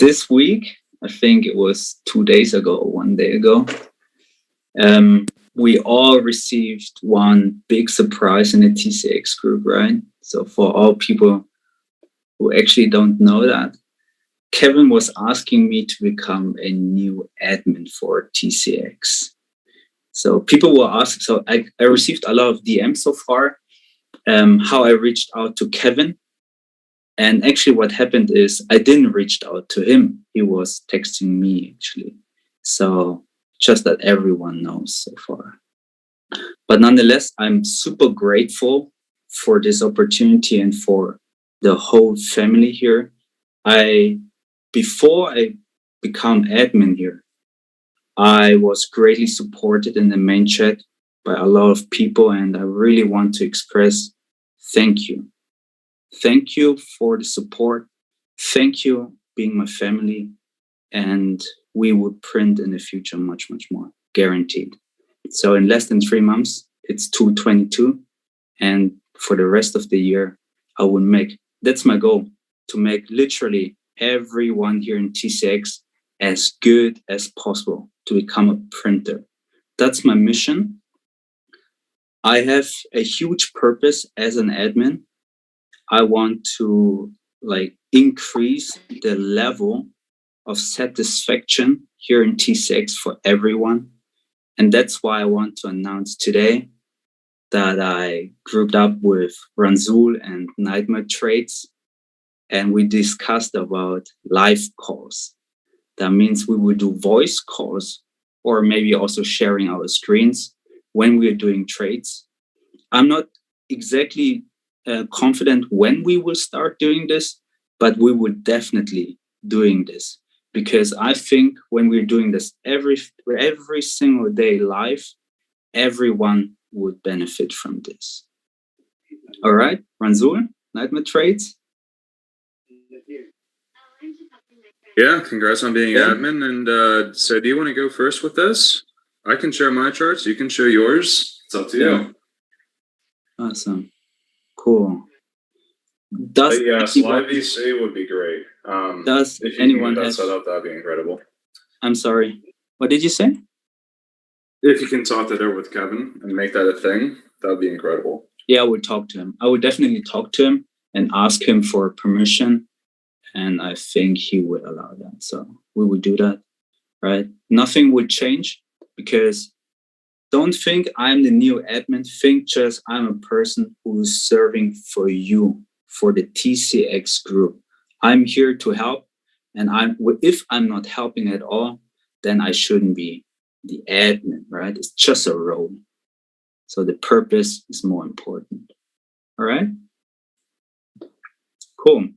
This week, I think it was 2 days ago, or 1 day ago, we all received one big surprise in the TCX group, right? So for all people who actually don't know that, Kevin was asking me to become a new admin for TCX. So people were asking, so I received a lot of DMs so far, how I reached out to Kevin. And actually what happened is I didn't reach out to him. He was texting me actually. So just that everyone knows so far. But nonetheless, I'm super grateful for this opportunity and for the whole family here. Before I become admin here, I was greatly supported in the main chat by a lot of people, and I really want to express thank you. Thank you for the support. Thank you being my family, and we would print in the future much, much more, guaranteed. So in less than 3 months, it's 222. And for the rest of the year, I will that's my goal, to make literally everyone here in TCX as good as possible to become a printer. That's my mission. I have a huge purpose as an admin. I want to increase the level of satisfaction here in TCX for everyone. And that's why I want to announce today that I grouped up with Ranzul and Nightmare Trades, and we discussed about live calls. That means we will do voice calls, or maybe also sharing our screens when we're doing trades. I'm not exactly confident when we will start doing this, but we will definitely doing this, because I think when we're doing this every single day live, everyone would benefit from this. All right, Ranzul, Nightmare Trades. Yeah, congrats on being admin. And so do you want to go first with this? I can share my charts. You can show yours. It's up to you. Awesome. Cool. Live VC would be great. If anyone can get that set up, that'd be incredible. I'm sorry. What did you say? If you can talk that over with Kevin and make that a thing, that'd be incredible. Yeah, I would talk to him. I would definitely talk to him and ask him for permission. And I think he would allow that. So we would do that, right? Nothing would change, because don't think I'm the new admin. Think just I'm a person who's serving for you, for the TCX group. I'm here to help. And if I'm not helping at all, then I shouldn't be the admin, right? It's just a role. So the purpose is more important. All right? Cool.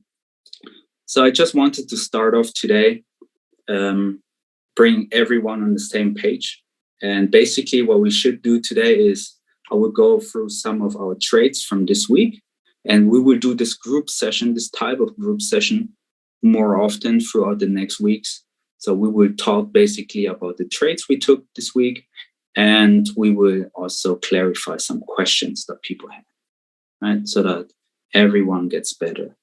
So I just wanted to start off today, bring everyone on the same page. And basically what we should do today is I will go through some of our trades from this week, and we will do this group session, this type of group session, more often throughout the next weeks. So we will talk basically about the trades we took this week, and we will also clarify some questions that people have, right? So that everyone gets better.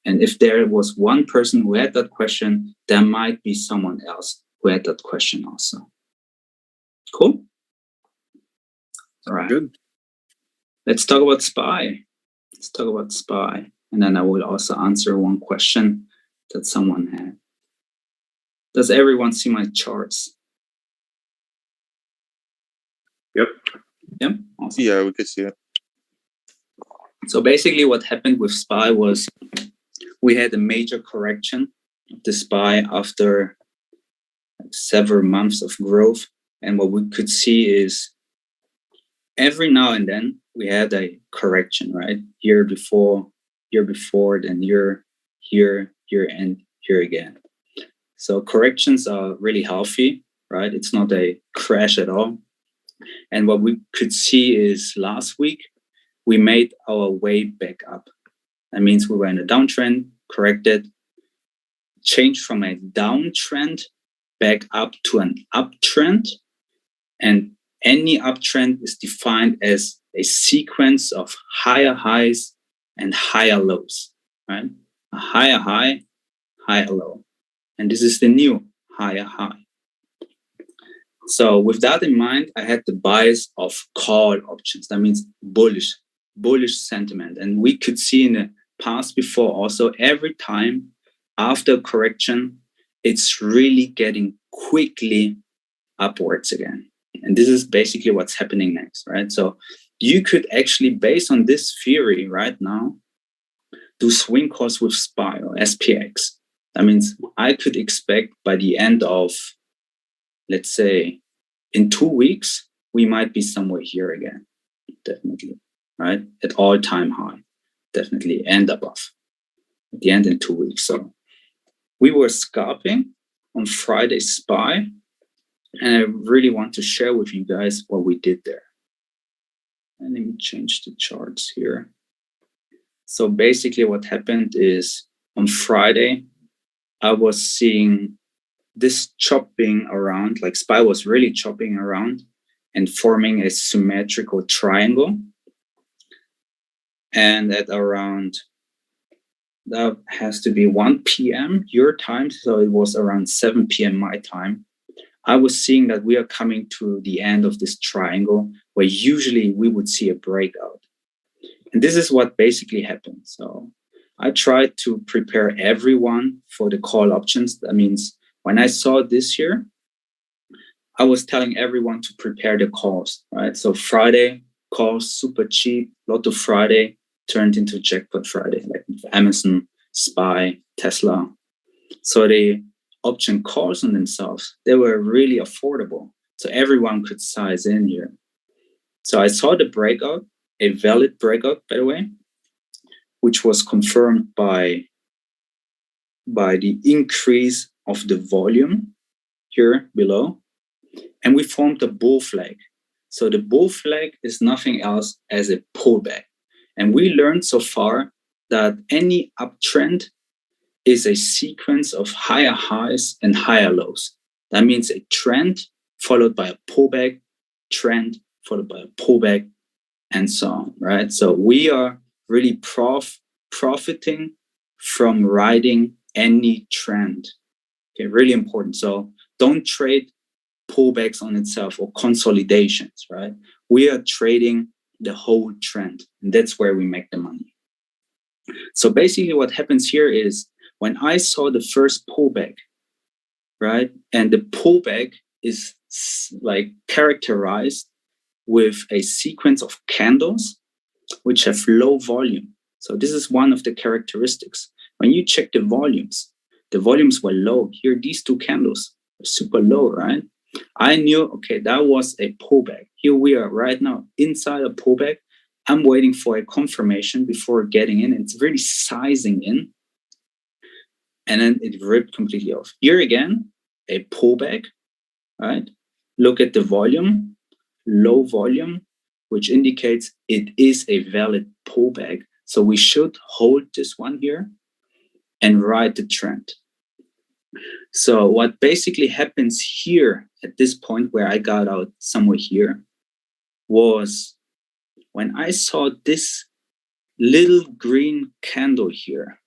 And if there was one person who had that question, there might be someone else who had that question also. Cool? All right. Good. Let's talk about SPY. And then I will also answer one question that someone had. Does everyone see my charts? Yep. Yep. Awesome. Yeah, we could see it. So basically what happened with SPY was we had a major correction of the SPY after several months of growth. And what we could see is every now and then we had a correction, right? Year before, then year, and here again. So corrections are really healthy, right? It's not a crash at all. And what we could see is last week, we made our way back up. That means we were in a downtrend, corrected, changed from a downtrend back up to an uptrend. And any uptrend is defined as a sequence of higher highs and higher lows, right? A higher high, higher low. And this is the new higher high. So with that in mind, I had the bias of call options. That means bullish sentiment. And we could see in the past before also, every time after correction, it's really getting quickly upwards again. And this is basically what's happening next, right? So you could actually, based on this theory right now, do swing calls with SPY or SPX. That means I could expect by the end of, let's say, in 2 weeks, we might be somewhere here again, definitely, right? At all-time high, definitely, and above. At the end in 2 weeks. So we were scalping on Friday SPY, and I really want to share with you guys what we did there. And let me change the charts here. So basically what happened is on Friday, I was seeing this chopping around, like SPY was really chopping around and forming a symmetrical triangle. And at around, that has to be 1 p.m. your time, so it was around 7 p.m. my time, I was seeing that we are coming to the end of this triangle where usually we would see a breakout. And this is what basically happened. So I tried to prepare everyone for the call options. That means when I saw this here, I was telling everyone to prepare the calls, right? So Friday calls, super cheap. Lotto Friday turned into Jackpot Friday, like Amazon, SPY, Tesla. So the option calls on themselves, they were really affordable. So everyone could size in here. So I saw the breakout, a valid breakout, by the way, which was confirmed by the increase of the volume here below. And we formed a bull flag. So the bull flag is nothing else as a pullback. And we learned so far that any uptrend is a sequence of higher highs and higher lows. That means a trend followed by a pullback, trend followed by a pullback, and so on, right? So we are really profiting from riding any trend. Okay, really important. So don't trade pullbacks on itself or consolidations, right? We are trading the whole trend, and that's where we make the money. So basically what happens here is when I saw the first pullback, right? And the pullback is like characterized with a sequence of candles which have low volume. So this is one of the characteristics. When you check the volumes were low. Here, these two candles are super low, right? I knew, okay, that was a pullback. Here we are right now inside a pullback. I'm waiting for a confirmation before getting in. It's really sizing in. And then it ripped completely off. Here again, a pullback, right? Look at the volume, low volume, which indicates it is a valid pullback. So we should hold this one here and ride the trend. So what basically happens here at this point where I got out somewhere here was when I saw this little green candle here.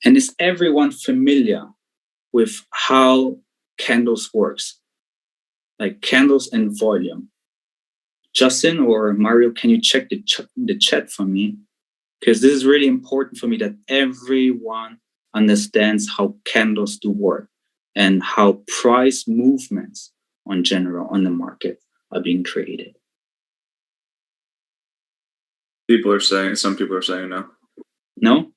And is everyone familiar with how candles works? Like candles and volume. Justin or Mario, can you check the chat for me? Because this is really important for me that everyone understands how candles do work and how price movements on general on the market are being created. Some people are saying no. No?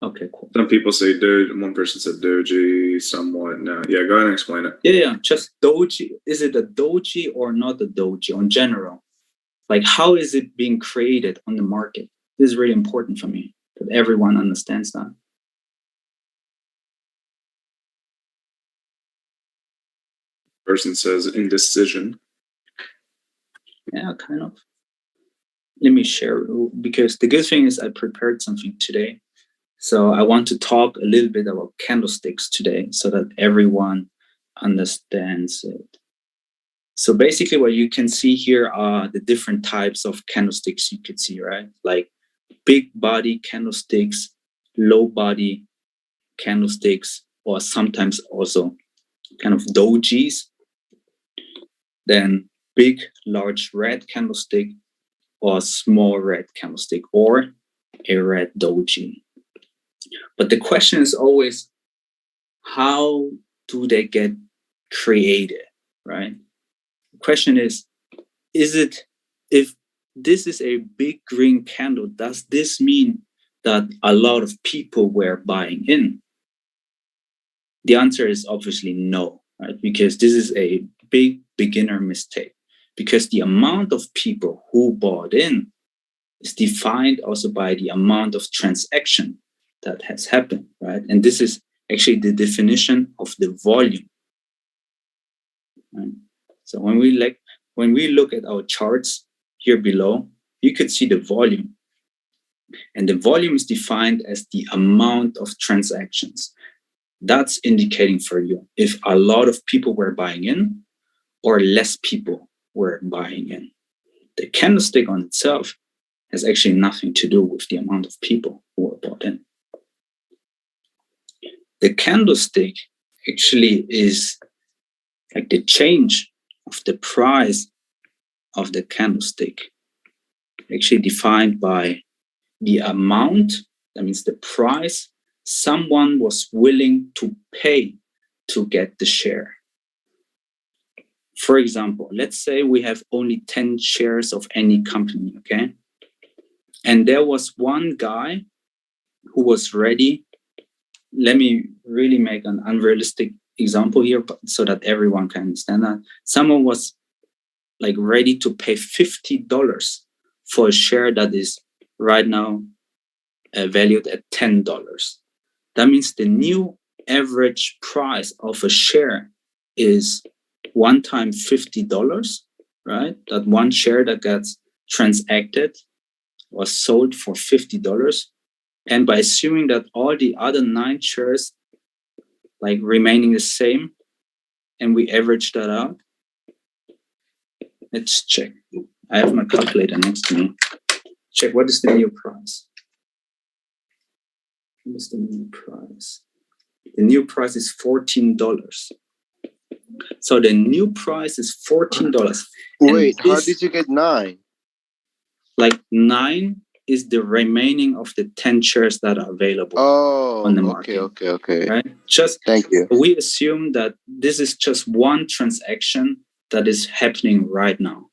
Okay, cool. Some people say Doge. One person said Doji, somewhat. No. Yeah, go ahead and explain it. Yeah, just Doji. Is it a Doji or not a Doji on general? Like, how is it being created on the market? This is really important for me that everyone understands that. Person says indecision. Yeah, kind of. Let me share, because the good thing is I prepared something today. So I want to talk a little bit about candlesticks today so that everyone understands it. So basically what you can see here are the different types of candlesticks you could see, right? Like big body candlesticks, low body candlesticks, or sometimes also kind of dojis, then big, large red candlestick, or small red candlestick, or a red doji. But the question is always, how do they get created, right? The question is it, if this is a big green candle, does this mean that a lot of people were buying in? The answer is obviously no, right? Because this is a big beginner mistake, because the amount of people who bought in is defined also by the amount of transaction that has happened, right? And this is actually the definition of the volume, right? So when we look at our charts here below, you could see the volume. And the volume is defined as the amount of transactions. That's indicating for you if a lot of people were buying in or less people were buying in. The candlestick on itself has actually nothing to do with the amount of people who were bought in. The candlestick actually is like the change of the price of the candlestick, actually defined by the amount, that means the price someone was willing to pay to get the share. For example, let's say we have only 10 shares of any company, okay? And there was one guy who was ready. Let me really make an unrealistic example here so that everyone can understand that. Someone was like ready to pay $50 for a share that is right now valued at $10. That means the new average price of a share is one time $50, right? That one share that gets transacted was sold for $50. And by assuming that all the other 9 shares like remaining the same, and we average that out, let's check. I have my calculator next to me. Check, what is the new price? What is the new price? The new price is $14. So the new price is $14. Wait, how did you get 9? Like 9 is the remaining of the 10 shares that are available on the market. Okay. Right? Just thank you. We assume that this is just one transaction that is happening right now.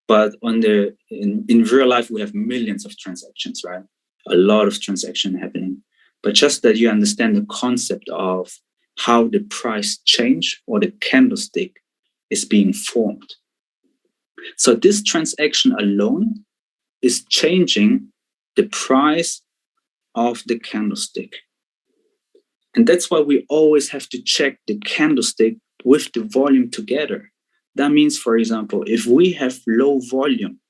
But in real life, we have millions of transactions, right? A lot of transaction happening. But just that you understand the concept of how the price change or the candlestick is being formed. So this transaction alone is changing the price of the candlestick. And that's why we always have to check the candlestick with the volume together. That means, for example, if we have low volume,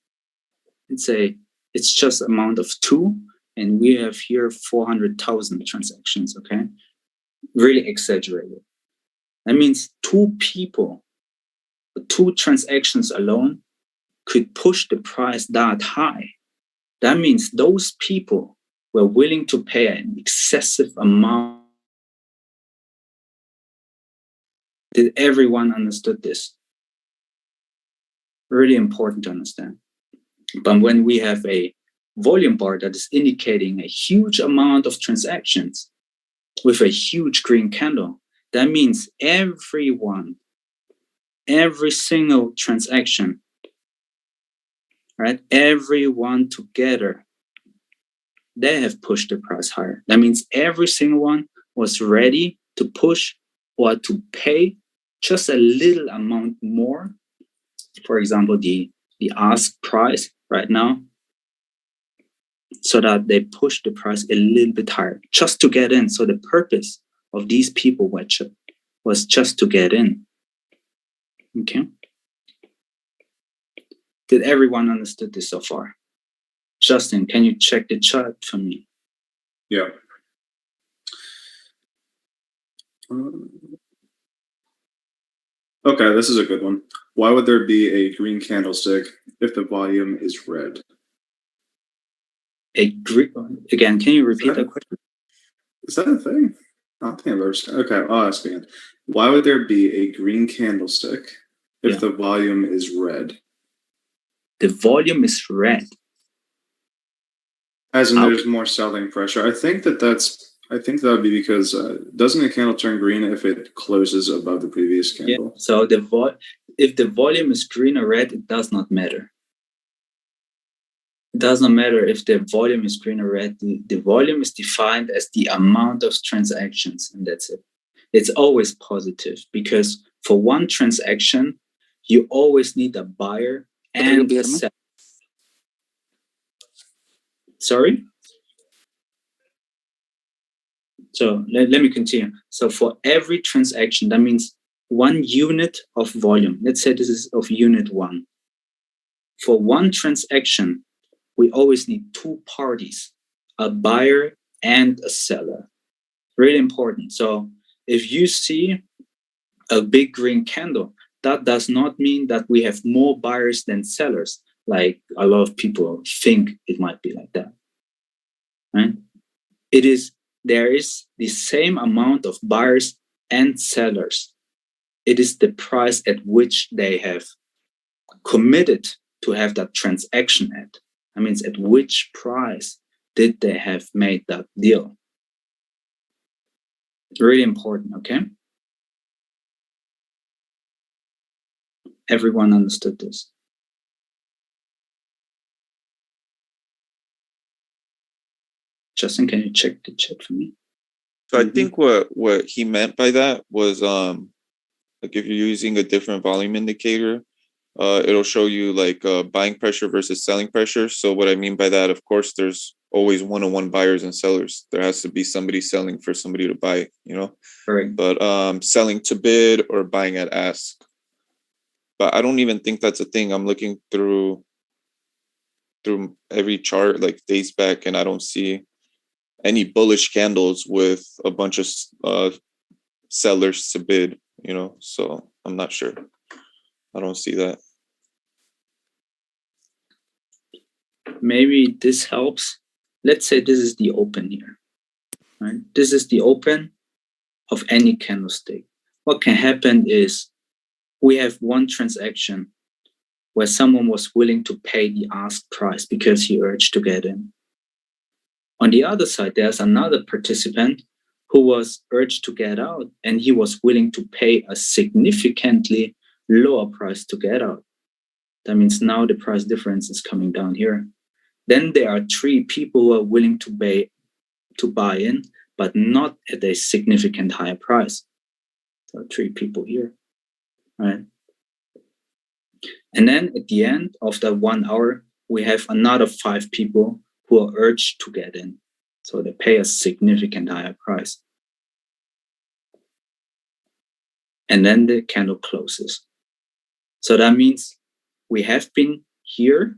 let's say it's just amount of 2, and we have here 400,000 transactions, okay? Really exaggerated. That means 2 people, 2 transactions alone could push the price that high. That means those people were willing to pay an excessive amount. Did everyone understood this? Really important to understand. But when we have a volume bar that is indicating a huge amount of transactions with a huge green candle, that means everyone, every single transaction, right? Everyone together, they have pushed the price higher. That means every single one was ready to push or to pay just a little amount more. For example, the ask price right now, so that they push the price a little bit higher just to get in. So the purpose of these people was just to get in. Okay. Did everyone understood this so far? Justin, can you check the chart for me? Yeah. Okay, this is a good one. Why would there be a green candlestick if the volume is red? Again, can you repeat that question? Is that a thing? I don't think I've ever seen. Okay, I'll ask again. Why would there be a green candlestick if the volume is red? The volume is red. As in, there's more selling pressure. I think that would be because doesn't a candle turn green if it closes above the previous candle? Yeah. So if the volume is green or red, it does not matter. It does not matter if the volume is green or red. The volume is defined as the amount of transactions, and that's it. It's always positive because for one transaction, you always need a buyer and a seller. Sorry? So let me continue. So for every transaction, that means 1 unit of volume. Let's say this is of unit 1. For one transaction, we always need 2 parties, a buyer and a seller. Really important. So if you see a big green candle, that does not mean that we have more buyers than sellers, like a lot of people think it might be like that. Right? There is the same amount of buyers and sellers. It is the price at which they have committed to have that transaction at. That means at which price did they have made that deal? Really important, okay? Everyone understood this. Justin, can you check the chat for me? So I think what he meant by that was like if you're using a different volume indicator, it'll show you like buying pressure versus selling pressure. So what I mean by that, of course, there's always one-on-one buyers and sellers. There has to be somebody selling for somebody to buy, you know. Right. But selling to bid or buying at ask. But I don't even think that's a thing. I'm looking through every chart like days back, and I don't see any bullish candles with a bunch of sellers to bid, you know. So I'm not sure. I don't see that. Maybe this helps. Let's say this is the open here, right? This is the open of any candlestick. What can happen is we have one transaction where someone was willing to pay the ask price because he urged to get in. On the other side, there's another participant who was urged to get out, and he was willing to pay a significantly lower price to get out. That means now the price difference is coming down here. Then there are 3 people who are willing to buy in, but not at a significant higher price. So 3 people here, right? And then at the end of that 1 hour, we have another 5 people who are urged to get in. So they pay a significant higher price. And then the candle closes. So that means we have been here,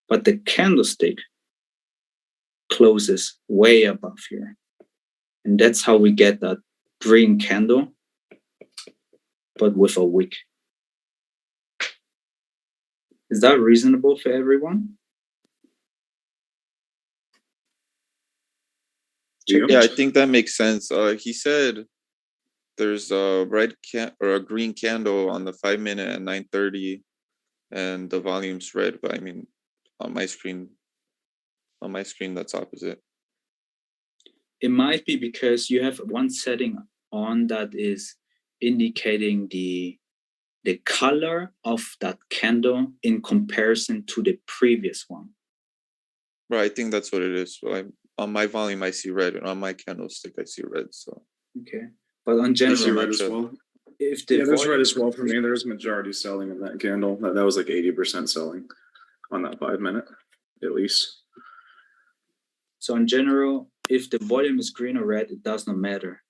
but the candlestick closes way above here. And that's how we get that green candle, but with a wick. Is that reasonable for everyone? Yeah, I think that makes sense. He said there's a or a green candle on the 5-minute at 9:30, and the volume's red. But I mean, on my screen, that's opposite. It might be because you have one setting on that is indicating the color of that candle in comparison to the previous one. Right, I think that's what it is. So on my volume, I see red, and on my candlestick, I see red. So okay, but on general, I see red as well. If there's red as well for me. There's majority selling in that candle. That was like 80% selling on that 5-minute, at least. So in general, if the volume is green or red, it does not matter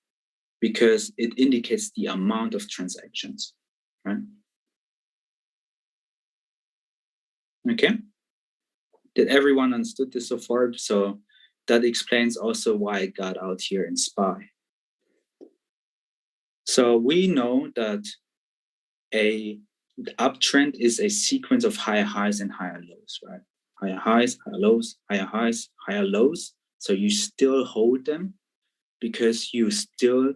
because it indicates the amount of transactions, right? Okay. Did everyone understood this so far? So that explains also why I got out here in SPY. So we know that a uptrend is a sequence of higher highs and higher lows, right? Higher highs, higher lows, higher highs, higher lows. So you still hold them because you still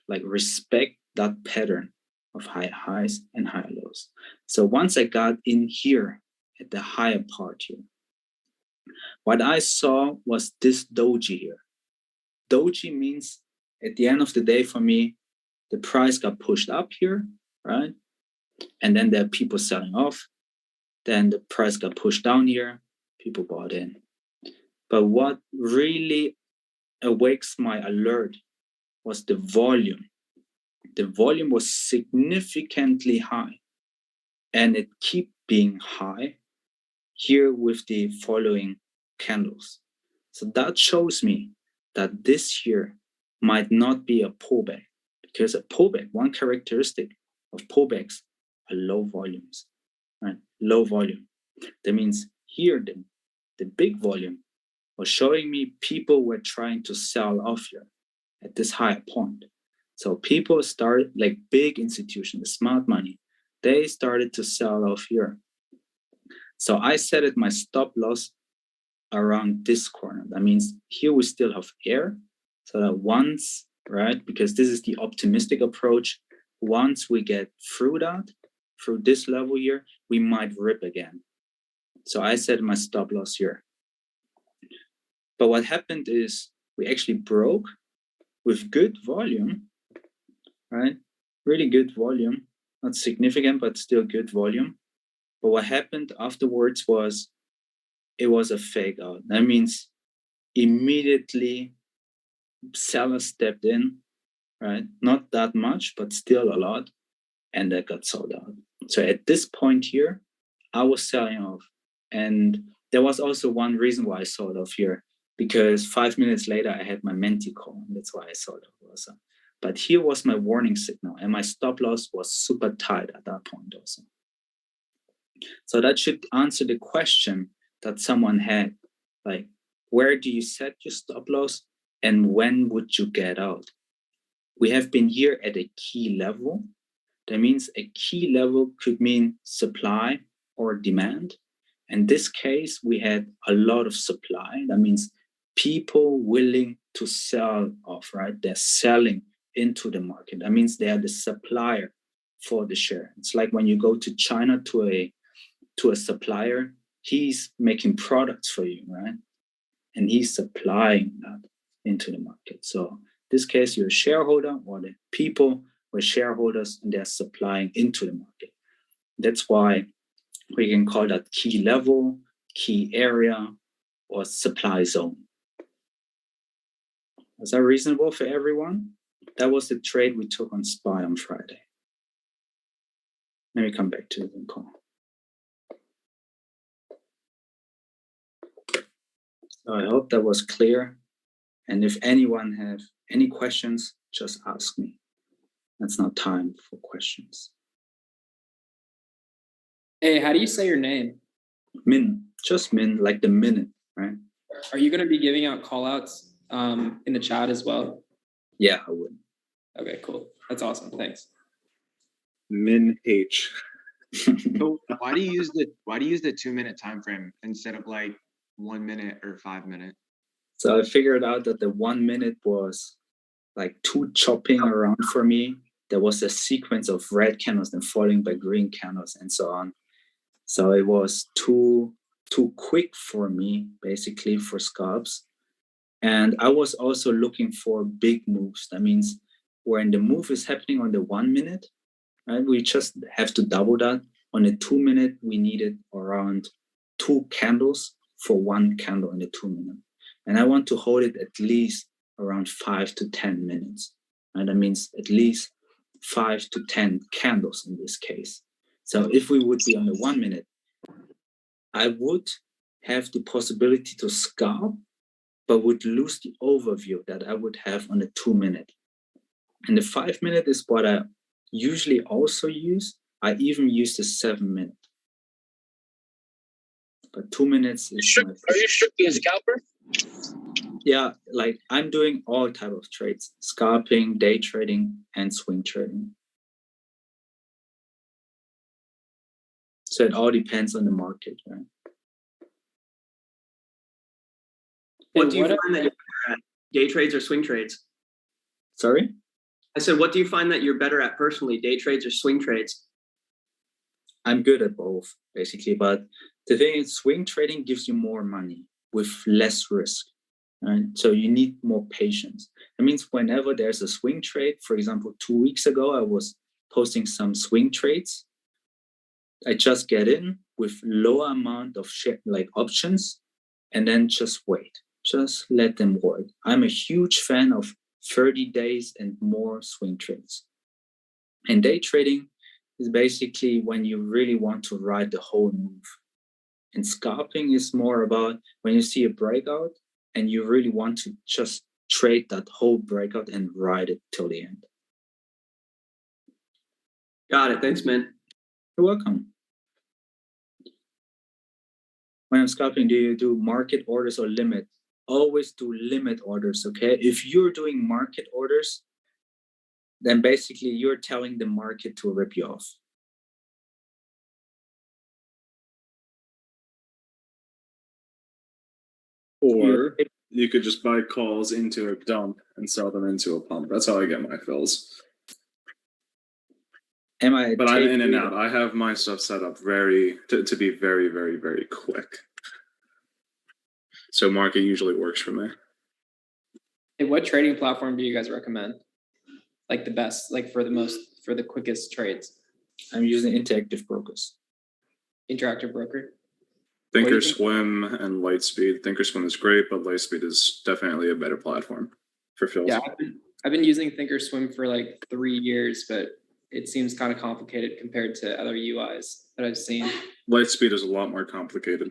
like respect that pattern of high highs and high lows. So once I got in here at the higher part here, what I saw was this doji here. Doji means at the end of the day for me, the price got pushed up here, right? And then there are people selling off. Then the price got pushed down here, people bought in. But what really awakes my alert was the volume. The volume was significantly high, and it keep being high here with the following candles. So that shows me that this here might not be a pullback, because a pullback, one characteristic of pullbacks are low volumes, right? Low volume. That means here the big volume was showing me people were trying to sell off here at this higher point. So people started, like big institutions, smart money, they started to sell off here. So I set it my stop loss around this corner. That means here we still have air. So that once, right, because this is the optimistic approach, once we get through that, through this level here, we might rip again. So I set my stop loss here. But what happened is we actually broke with good volume, right? Really good volume, not significant, but still good volume. But what happened afterwards was it was a fake out. That means immediately sellers stepped in, right? Not that much, but still a lot. And that got sold out. So at this point here, I was selling off. And there was also one reason why I sold off here, because 5 minutes later, I had my Menti call. And that's why I sold off also. But here was my warning signal, and my stop loss was super tight at that point also. So that should answer the question that someone had, like, where do you set your stop loss and when would you get out? We have been here at a key level. That means a key level could mean supply or demand. In this case, we had a lot of supply. That means people willing to sell off, right? They're selling into the market. That means they are the supplier for the share. It's like when you go to China to a supplier, he's making products for you, right? And he's supplying that into the market. So in this case, you're a shareholder, or the people were shareholders and they're supplying into the market. That's why we can call that key level, key area, or supply zone. Is that reasonable for everyone? That was the trade we took on SPY on Friday. Let me come back to the call. So I hope that was clear. And if anyone have any questions, just ask me. That's not time for questions. Hey, how do you say your name? Min, just Min, like the minute, right? Are you going to be giving out call outs in the chat as well? Yeah, I would. Okay, cool. That's awesome. Thanks. Min H. So why do you use the 2 minute time frame instead of like 1 minute or 5 minute? So I figured out that the 1 minute was like too chopping around for me. There was a sequence of red candles then following by green candles and so on. So it was too quick for me, basically, for scalps. And I was also looking for big moves. That means when the move is happening on the 1 minute, right, we just have to double that. On the 2 minute, we needed around 2 candles for 1 candle in the 2 minute. And I want to hold it at least around 5 to 10 minutes. And that means at least 5 to 10 candles in this case. So if we would be on the 1 minute, I would have the possibility to scalp, but would lose the overview that I would have on the 2 minute. And the 5 minute is what I usually also use. I even use the 7 minute. But 2 minutes is my Are you strictly a scalper? Yeah, like I'm doing all type of trades: scalping, day trading, and swing trading. So it all depends on the market, right? What do you find that you're better at? Day trades or swing trades? Sorry? I said, what do you find that you're better at personally, day trades or swing trades? I'm good at both, basically. But the thing is, swing trading gives you more money with less risk. Right? So you need more patience. That means whenever there's a swing trade, for example, 2 weeks ago, I was posting some swing trades. I just get in with lower amount of share, like options, and then just wait. Just let them work. I'm a huge fan of 30 days and more swing trades. And day trading is basically when you really want to ride the whole move. And scalping is more about when you see a breakout and you really want to just trade that whole breakout and ride it till the end. Got it. Thanks, man. You're welcome. When I'm scalping, do you do market orders or limit? Always do limit orders, okay? If you're doing market orders, then basically you're telling the market to rip you off. Or you could just buy calls into a dump and sell them into a pump. That's how I get my fills. But I'm in and out. I have my stuff set up to be very, very, very quick. So market usually works for me. Hey, what trading platform do you guys recommend? Like the best, like for the quickest trades? I'm using Interactive Brokers. Interactive Broker? Thinkorswim and Lightspeed. Thinkorswim is great, but Lightspeed is definitely a better platform for fills. Yeah, I've been using Thinkorswim for like 3 years, but it seems kind of complicated compared to other UIs that I've seen. Lightspeed is a lot more complicated.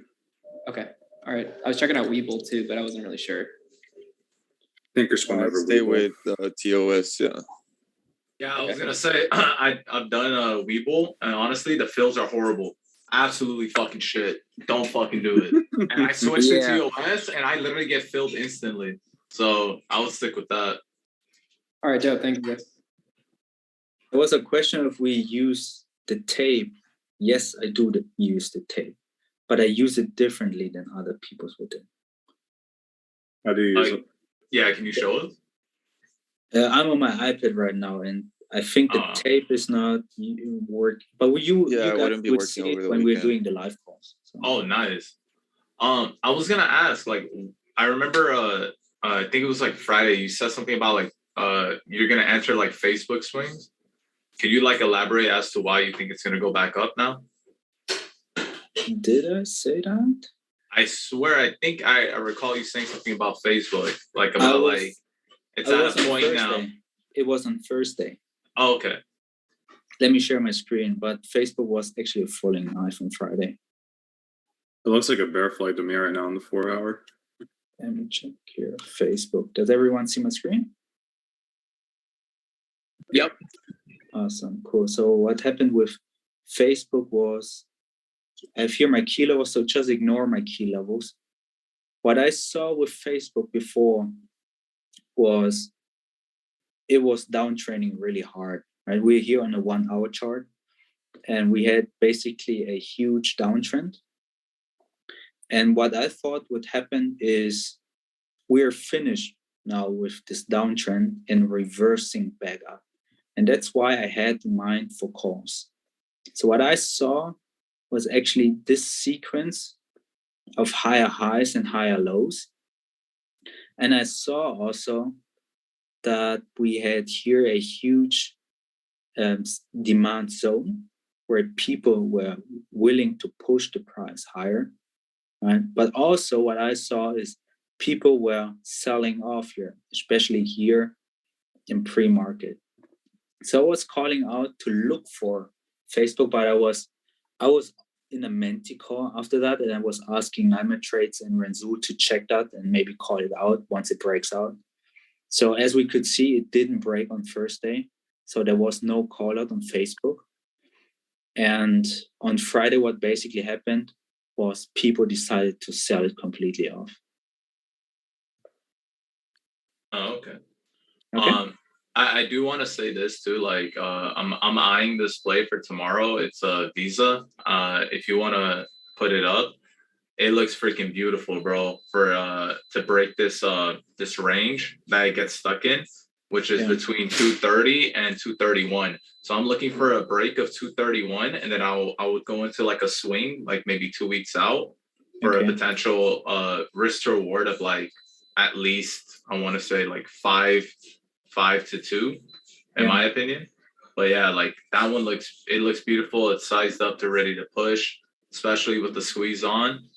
Okay, all right. I was checking out Webull too, but I wasn't really sure. Thinkorswim over stay Webull. with TOS, yeah. Yeah, I was gonna say I've done Webull, and honestly, the fills are horrible. Absolutely fucking shit. Don't fucking do it. And I switched it to TOS, and I literally get filled instantly. So I would stick with that. All right, Joe. Thank you, guys. There was a question if we use the tape. Yes, I do use the tape, but I use it differently than other people would do. How do you use it? Yeah, can you show us? I'm on my iPad right now, and I think the tape is not work. But you guys would see it when we're doing the live calls. So. Oh, nice. I was gonna ask, like, I remember, I think it was like Friday. You said something about like, you're gonna enter like Facebook swings. Can you like elaborate as to why you think it's gonna go back up now? Did I say that? I swear, I think I recall you saying something about Facebook, like about it's at a point now. It was on Thursday. Oh, okay. Let me share my screen, but Facebook was actually a falling knife on Friday. It looks like a bear flag to me right now on the 4 hour. Let me check here. Facebook. Does everyone see my screen? Yep. Awesome. Cool. So what happened with Facebook was, I have here my key levels, so just ignore my key levels. What I saw with Facebook before was it was downtrending really hard, right? We're here on a 1 hour chart, and we had basically a huge downtrend. And what I thought would happen is we're finished now with this downtrend and reversing back up. And that's why I had in mind for calls. So what I saw was actually this sequence of higher highs and higher lows. And I saw also that we had here a huge demand zone where people were willing to push the price higher, right? But also what I saw is people were selling off here, especially here in pre-market. So I was calling out to look for Facebook, but I was in a Menti call after that, and I was asking Nightmare Trades and Renzu to check that and maybe call it out once it breaks out. So as we could see, it didn't break on Thursday, so there was no call out on Facebook. And on Friday, what basically happened was people decided to sell it completely off. Oh, okay. I do want to say this too. Like, I'm eyeing this play for tomorrow. It's a Visa. If you want to put it up, it looks freaking beautiful, bro. For to break this this range that it gets stuck in, which is between 230 and 231. So I'm looking for a break of 231, and then I would go into like a swing, like maybe 2 weeks out, for a potential risk to reward of like at least I want to say like 5 to 2, in my opinion. But yeah, like that one looks beautiful. It's sized up to ready to push, especially with the squeeze on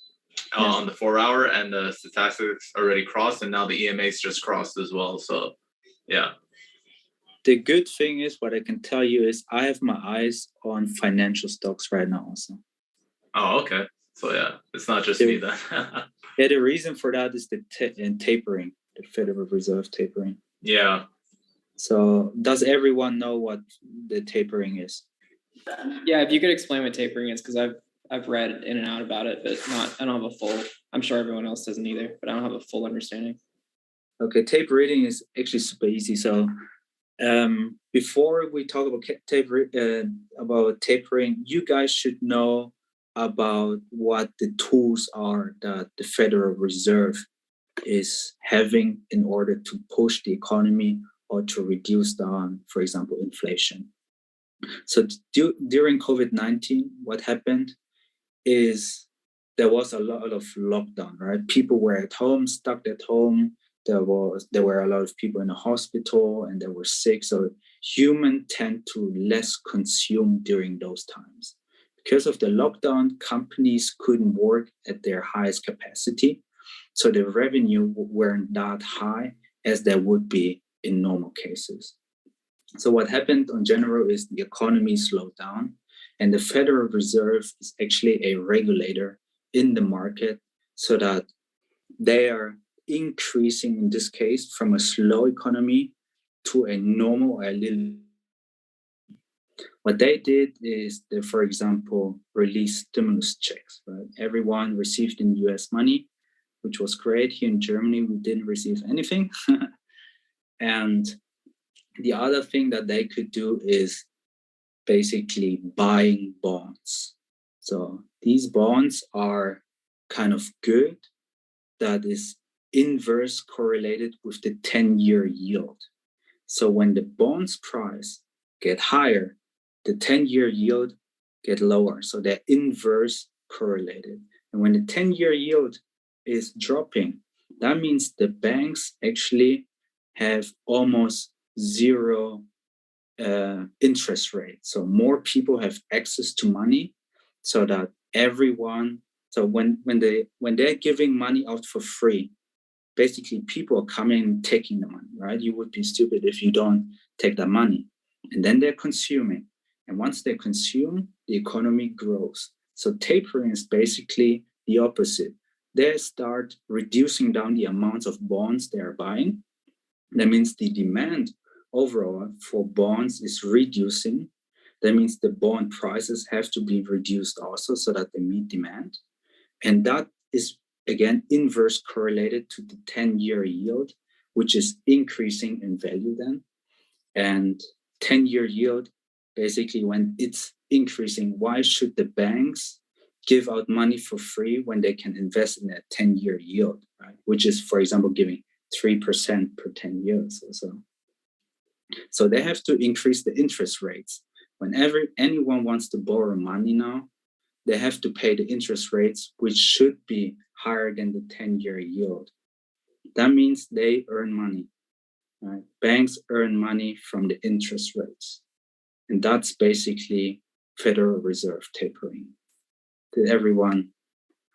the 4 hour, and the statistics already crossed, and now the EMA's just crossed as well. So yeah. The good thing is, what I can tell you is I have my eyes on financial stocks right now also. Oh, okay. So yeah, it's not just me then. Yeah, the reason for that is the tapering, the Federal Reserve tapering. Yeah. So does everyone know what the tapering is? Yeah, if you could explain what tapering is, because I've read in and out about it, but I don't have a full. I'm sure everyone else doesn't either, but I don't have a full understanding. Okay, tape reading is actually super easy. So before we talk about tapering, you guys should know about what the tools are that the Federal Reserve is having in order to push the economy or to reduce down, for example, inflation. So during COVID-19, what happened is there was a lot of lockdown, right? People were at home, stuck at home. There were a lot of people in the hospital and they were sick. So humans tend to less consume during those times. Because of the lockdown, companies couldn't work at their highest capacity. So the revenue weren't that high as they would be in normal cases. So what happened in general is the economy slowed down, and the Federal Reserve is actually a regulator in the market, so that they are increasing, in this case, from a slow economy to a normal or a little. What they did is they, for example, released stimulus checks, right? Everyone received in US money, which was great. Here in Germany, we didn't receive anything. And the other thing that they could do is basically buying bonds. So these bonds are kind of good, that is inverse correlated with the 10-year yield. So when the bonds price get higher, the 10-year yield get lower. So they're inverse correlated. And when the 10-year yield is dropping, that means the banks actually have almost zero interest rate. So more people have access to money, so that everyone. So when they're giving money out for free, basically people are coming and taking the money, right? You would be stupid if you don't take the money, and then they're consuming. And once they consume, the economy grows. So tapering is basically the opposite. They start reducing down the amounts of bonds they are buying. That means the demand overall for bonds is reducing. That means the bond prices have to be reduced also, so that they meet demand. And that is, again, inverse correlated to the 10-year yield, which is increasing in value then. And 10-year yield, basically when it's increasing, why should the banks give out money for free when they can invest in a 10-year yield, right? Which is, for example, giving 3% per 10 years or so. So they have to increase the interest rates. Whenever anyone wants to borrow money now, they have to pay the interest rates, which should be higher than the 10-year yield. That means they earn money, right? Banks earn money from the interest rates. And that's basically Federal Reserve tapering. Did everyone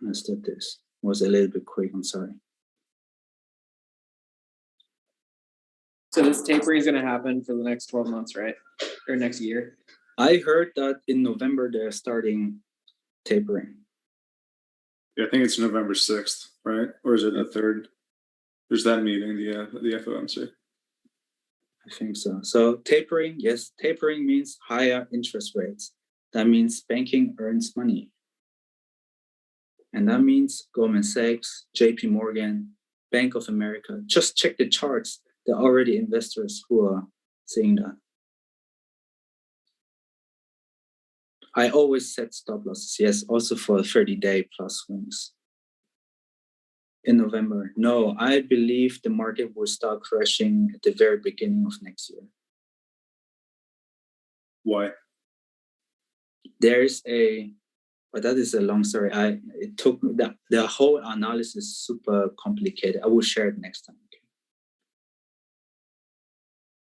understand this? Was a little bit quick, I'm sorry. So this tapering is going to happen for the next 12 months, right? Or next year? I heard that in November they're starting tapering. Yeah, I think it's November 6th, right? Or is it the 3rd? There's that meeting, the FOMC. I think so. So tapering, yes, tapering means higher interest rates. That means banking earns money. And that means Goldman Sachs, JP Morgan, Bank of America. Just check the charts. There are already investors who are seeing that. I always set stop losses, yes, also for 30-day plus swings. In November. No, I believe the market will start crashing at the very beginning of next year. Why? There's but that is a long story. It took me the whole analysis is super complicated. I will share it next time. Okay?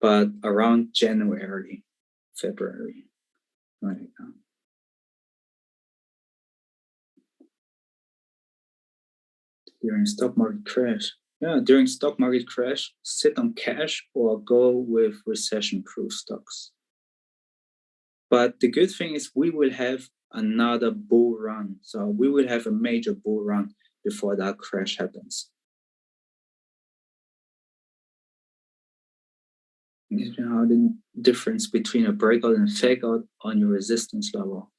But around January, February, right now. During stock market crash. Yeah, during stock market crash, sit on cash or go with recession-proof stocks. But the good thing is we will have another bull run. So we will have a major bull run before that crash happens. You know the difference between a breakout and a fake out on your resistance level.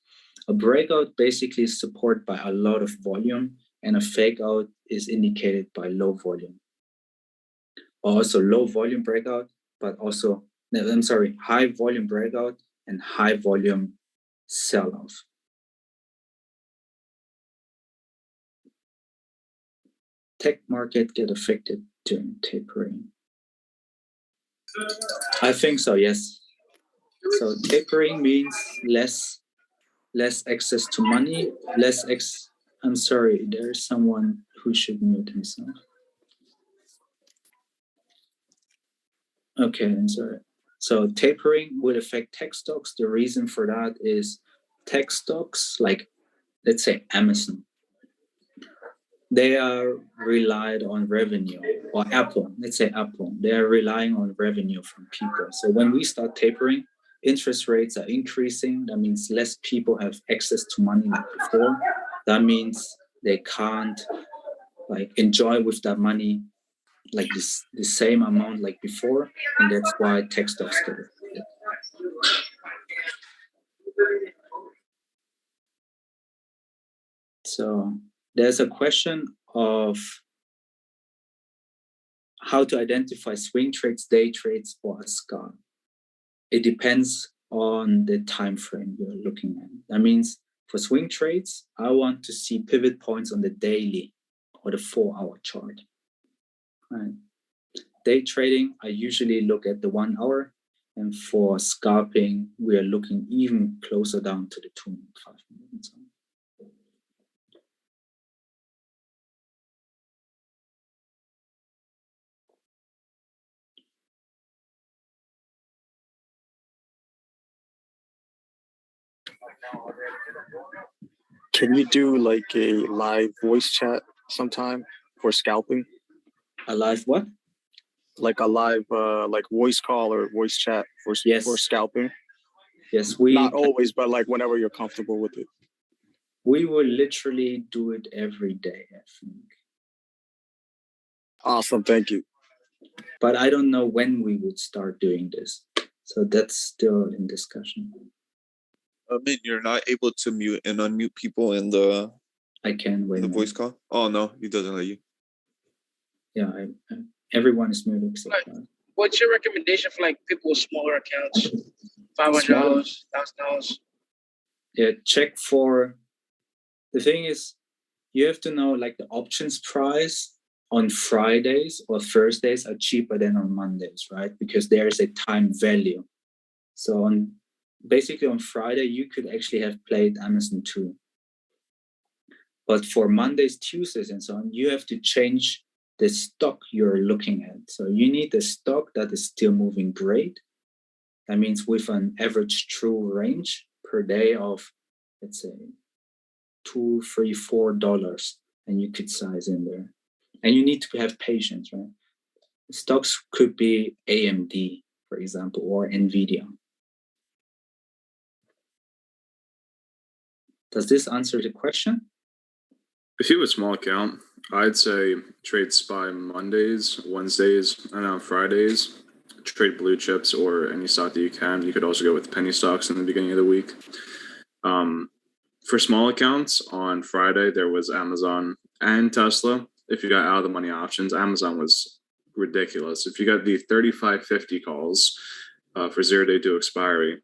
A breakout basically is supported by a lot of volume, and a fake out is indicated by low volume. Also low volume breakout, but also, high volume breakout and high volume sell-off. Tech market get affected during tapering. I think so, yes. So tapering means less access to money, I'm sorry, there's someone who should mute himself. Okay, I'm sorry. So tapering would affect tech stocks. The reason for that is tech stocks, like let's say Amazon, they are relied on revenue, or Apple, let's say Apple, they are relying on revenue from people. So when we start tapering, interest rates are increasing. That means less people have access to money like before. That means they can't like enjoy with that money like the same amount like before, and that's why tech stocks get affected. So there's a question of how to identify swing trades, day trades, or a scar. It depends on the time frame you're looking at. That means for swing trades, I want to see pivot points on the daily or the 4-hour chart. Right. Day trading, I usually look at the 1 hour, and for scalping, we are looking even closer down to the 2 and 5 minutes. Can you do like a live voice chat sometime for scalping? A live what? Like a live like voice call or voice chat for scalping? Yes, not always, but like whenever you're comfortable with it. We will literally do it every day, I think. Awesome, thank you. But I don't know when we would start doing this. So that's still in discussion. I mean, you're not able to mute and unmute people in the I can wait. The voice call? Oh no, he doesn't let you. Yeah, everyone is muted except what's your recommendation for like people with smaller accounts? $500, $1,000? Yeah, check for the thing is you have to know like the options price on Fridays or Thursdays are cheaper than on Mondays, right? Because there is a time value. So basically on Friday, you could actually have played Amazon too. But for Mondays, Tuesdays, and so on, you have to change the stock you're looking at. So you need a stock that is still moving great. That means with an average true range per day of, let's say, $2, $3, $4, and you could size in there. And you need to have patience, right? Stocks could be AMD, for example, or NVIDIA. Does this answer the question? If you have a small account, I'd say trade SPY Mondays, Wednesdays, and on Fridays. Trade blue chips or any stock that you can. You could also go with penny stocks in the beginning of the week. For small accounts, on Friday, there was Amazon and Tesla. If you got out of the money options, Amazon was ridiculous. If you got the 35.50 calls for 0 day to expiry,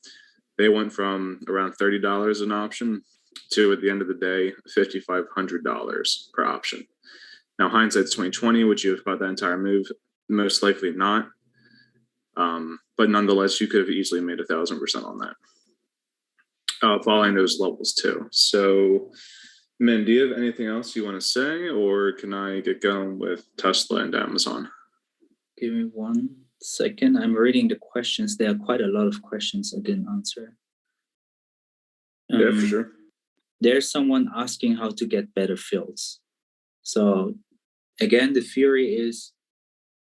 they went from around $30 an option to, at the end of the day, $5,500 per option. Now, hindsight's 2020. Would you have caught that entire move? Most likely not. But nonetheless, you could have easily made 1,000% on that, following those levels too. So, Min, do you have anything else you want to say, or can I get going with Tesla and Amazon? Give me 1 second. I'm reading the questions. There are quite a lot of questions I didn't answer. Yeah, for sure. There's someone asking how to get better fills. So again, the theory is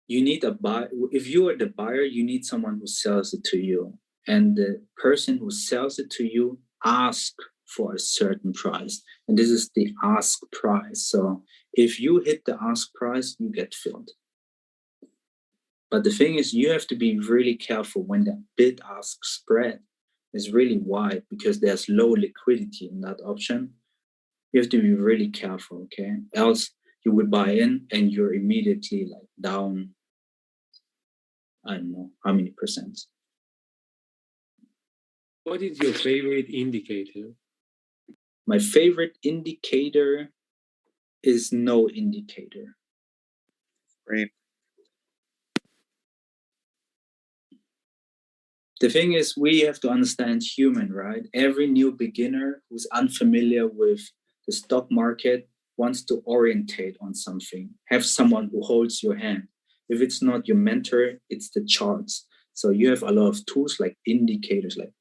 you need a buy. If you are the buyer, you need someone who sells it to you. And the person who sells it to you asks for a certain price. And this is the ask price. So if you hit the ask price, you get filled. But the thing is, you have to be really careful when the bid-ask spread is really wide because there's low liquidity in that option. You have to be really careful, okay? Else you would buy in and you're immediately like down, I don't know how many percent. What is your favorite indicator? My favorite indicator is no indicator. Green. The thing is, we have to understand human, right? Every new beginner who's unfamiliar with the stock market wants to orientate on something, have someone who holds your hand. If it's not your mentor, it's the charts. So you have a lot of tools like indicators, like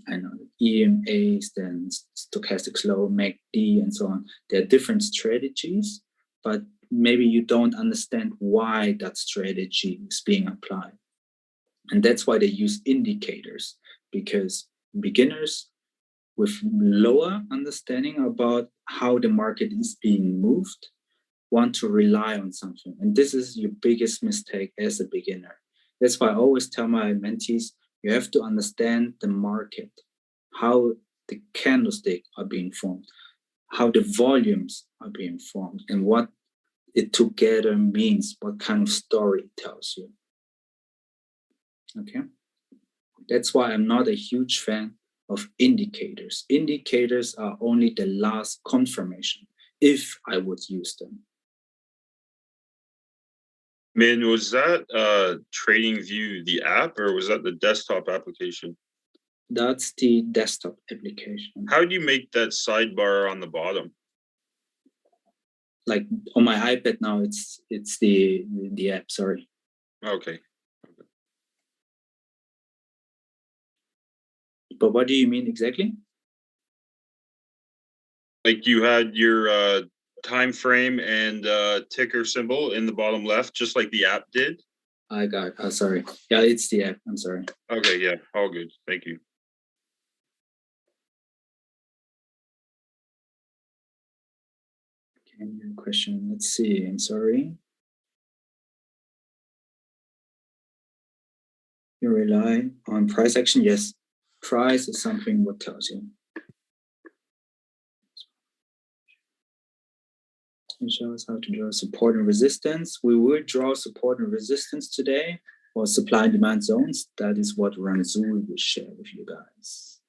I know EMAs, then stochastic slow, MACD, and so on. There are different strategies, but maybe you don't understand why that strategy is being applied. And that's why they use indicators, because beginners with lower understanding about how the market is being moved want to rely on something. And this is your biggest mistake as a beginner. That's why I always tell my mentees, you have to understand the market, how the candlesticks are being formed, how the volumes are being formed, and what it together means, what kind of story it tells you. Okay, that's why I'm not a huge fan of indicators. Indicators are only the last confirmation, if I would use them. Man, was that TradingView the app, or was that the desktop application? That's the desktop application. How do you make that sidebar on the bottom? Like on my iPad now, it's the app. Sorry. Okay. But what do you mean exactly? Like you had your time frame and ticker symbol in the bottom left, just like the app did. I got. Sorry. Yeah, it's the app. I'm sorry. Okay. Yeah. All good. Thank you. Okay, your question. Let's see. I'm sorry. You rely on price action. Yes, price is something what tells you. It shows how to draw support and resistance. We will draw support and resistance today for supply and demand zones. That is what Ranzul will share with you guys.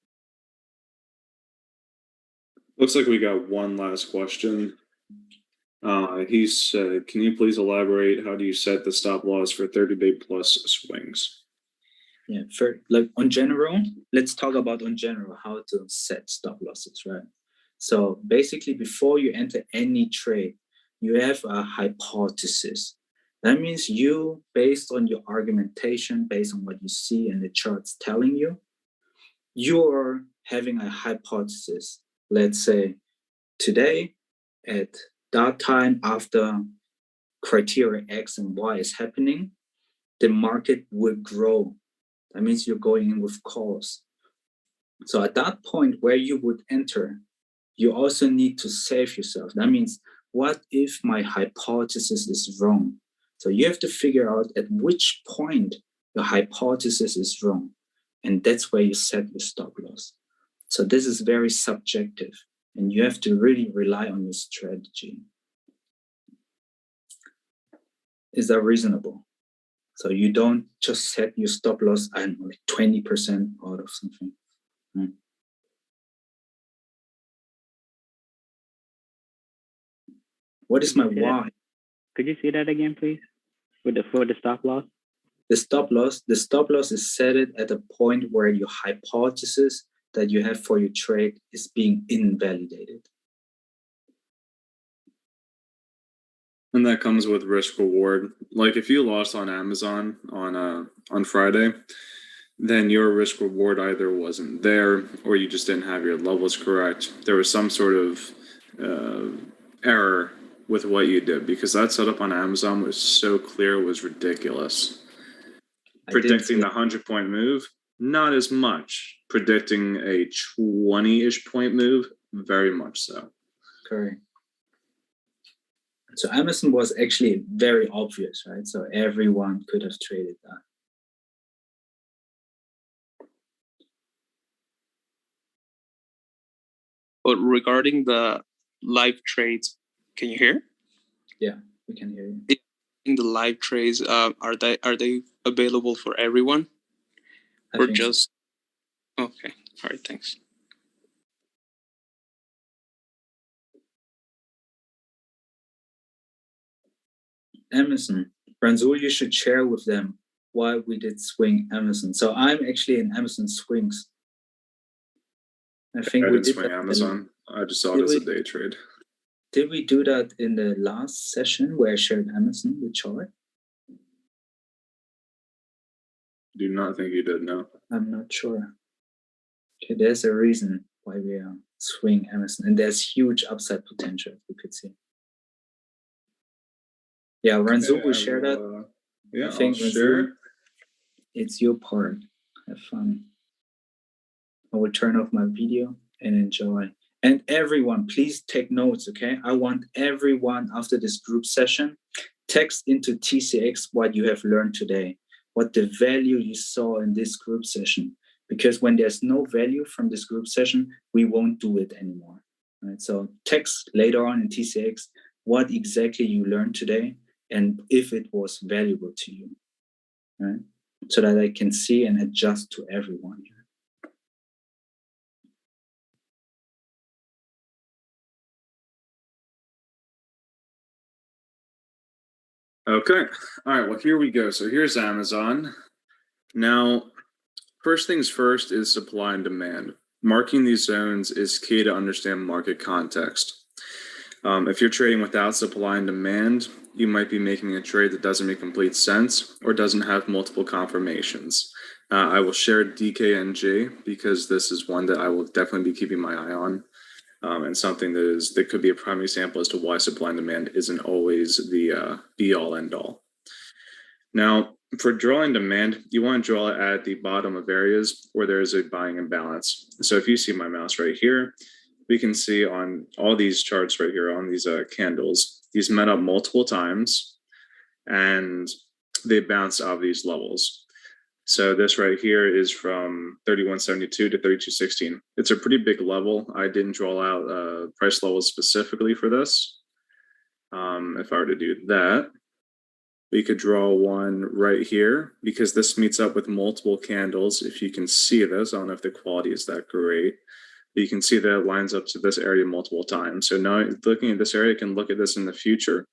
Looks like we got one last question. He said, can you please elaborate, how do you set the stop loss for 30-day plus swings? Yeah, for like on general, let's talk about on general how to set stop losses, right? So basically, before you enter any trade, you have a hypothesis. That means you, based on your argumentation, based on what you see and the charts telling you, you're having a hypothesis. Let's say today at that time after criteria X and Y is happening, the market will grow. That means you're going in with calls. So at that point where you would enter, you also need to save yourself. That means, what if my hypothesis is wrong? So you have to figure out at which point your hypothesis is wrong. And that's where you set your stop loss. So this is very subjective, and you have to really rely on your strategy. Is that reasonable? So you don't just set your stop loss, I don't know, like 20% out of something. Right? What is my why? Could you see that again, please? For the stop loss? The stop loss is set it at a point where your hypothesis that you have for your trade is being invalidated. And that comes with risk reward. Like if you lost on Amazon on Friday, then your risk reward either wasn't there or you just didn't have your levels correct. There was some sort of error with what you did, because that setup on Amazon was so clear, it was ridiculous. Predicting the 100-point move, not as much. Predicting a 20-ish point move, very much so. Correct. So Amazon was actually very obvious, right? So everyone could have traded that. But regarding the live trades, can you hear? Yeah, we can hear you. In the live trades, are they available for everyone, or just? Okay, all right, thanks. Amazon, Ranzul, you should share with them why we did swing Amazon. So I'm actually in Amazon swings. I think I we didn't did swing that Amazon. I just saw it as a day trade. Did we do that in the last session where I shared Amazon with chart? Do not think you did, no. I'm not sure. Okay, there's a reason why we are swing Amazon, and there's huge upside potential, we could see. Yeah, Ranzul will share that. Yeah, I think I'll share. It's your part. Have fun. I will turn off my video and enjoy. And everyone, please take notes, okay? I want everyone after this group session, text into TCX what you have learned today, what the value you saw in this group session. Because when there's no value from this group session, we won't do it anymore. Right? So text later on in TCX what exactly you learned today and if it was valuable to you, right? So that I can see and adjust to everyone. Okay. All right. Well, here we go. So here's Amazon. Now, first things first is supply and demand. Marking these zones is key to understand market context. If you're trading without supply and demand, you might be making a trade that doesn't make complete sense or doesn't have multiple confirmations. I will share DKNG because this is one that I will definitely be keeping my eye on. And something that could be a prime example as to why supply and demand isn't always the be-all, end-all. Now, for drawing demand, you want to draw it at the bottom of areas where there is a buying imbalance. So if you see my mouse right here, we can see on all these charts right here, on these candles, these met up multiple times, and they bounce out of these levels. So this right here is from 31.72 to 32.16. It's a pretty big level. I didn't draw out price levels specifically for this. If I were to do that, we could draw one right here because this meets up with multiple candles. If you can see this, I don't know if the quality is that great, but you can see that it lines up to this area multiple times. So now looking at this area, you can look at this in the future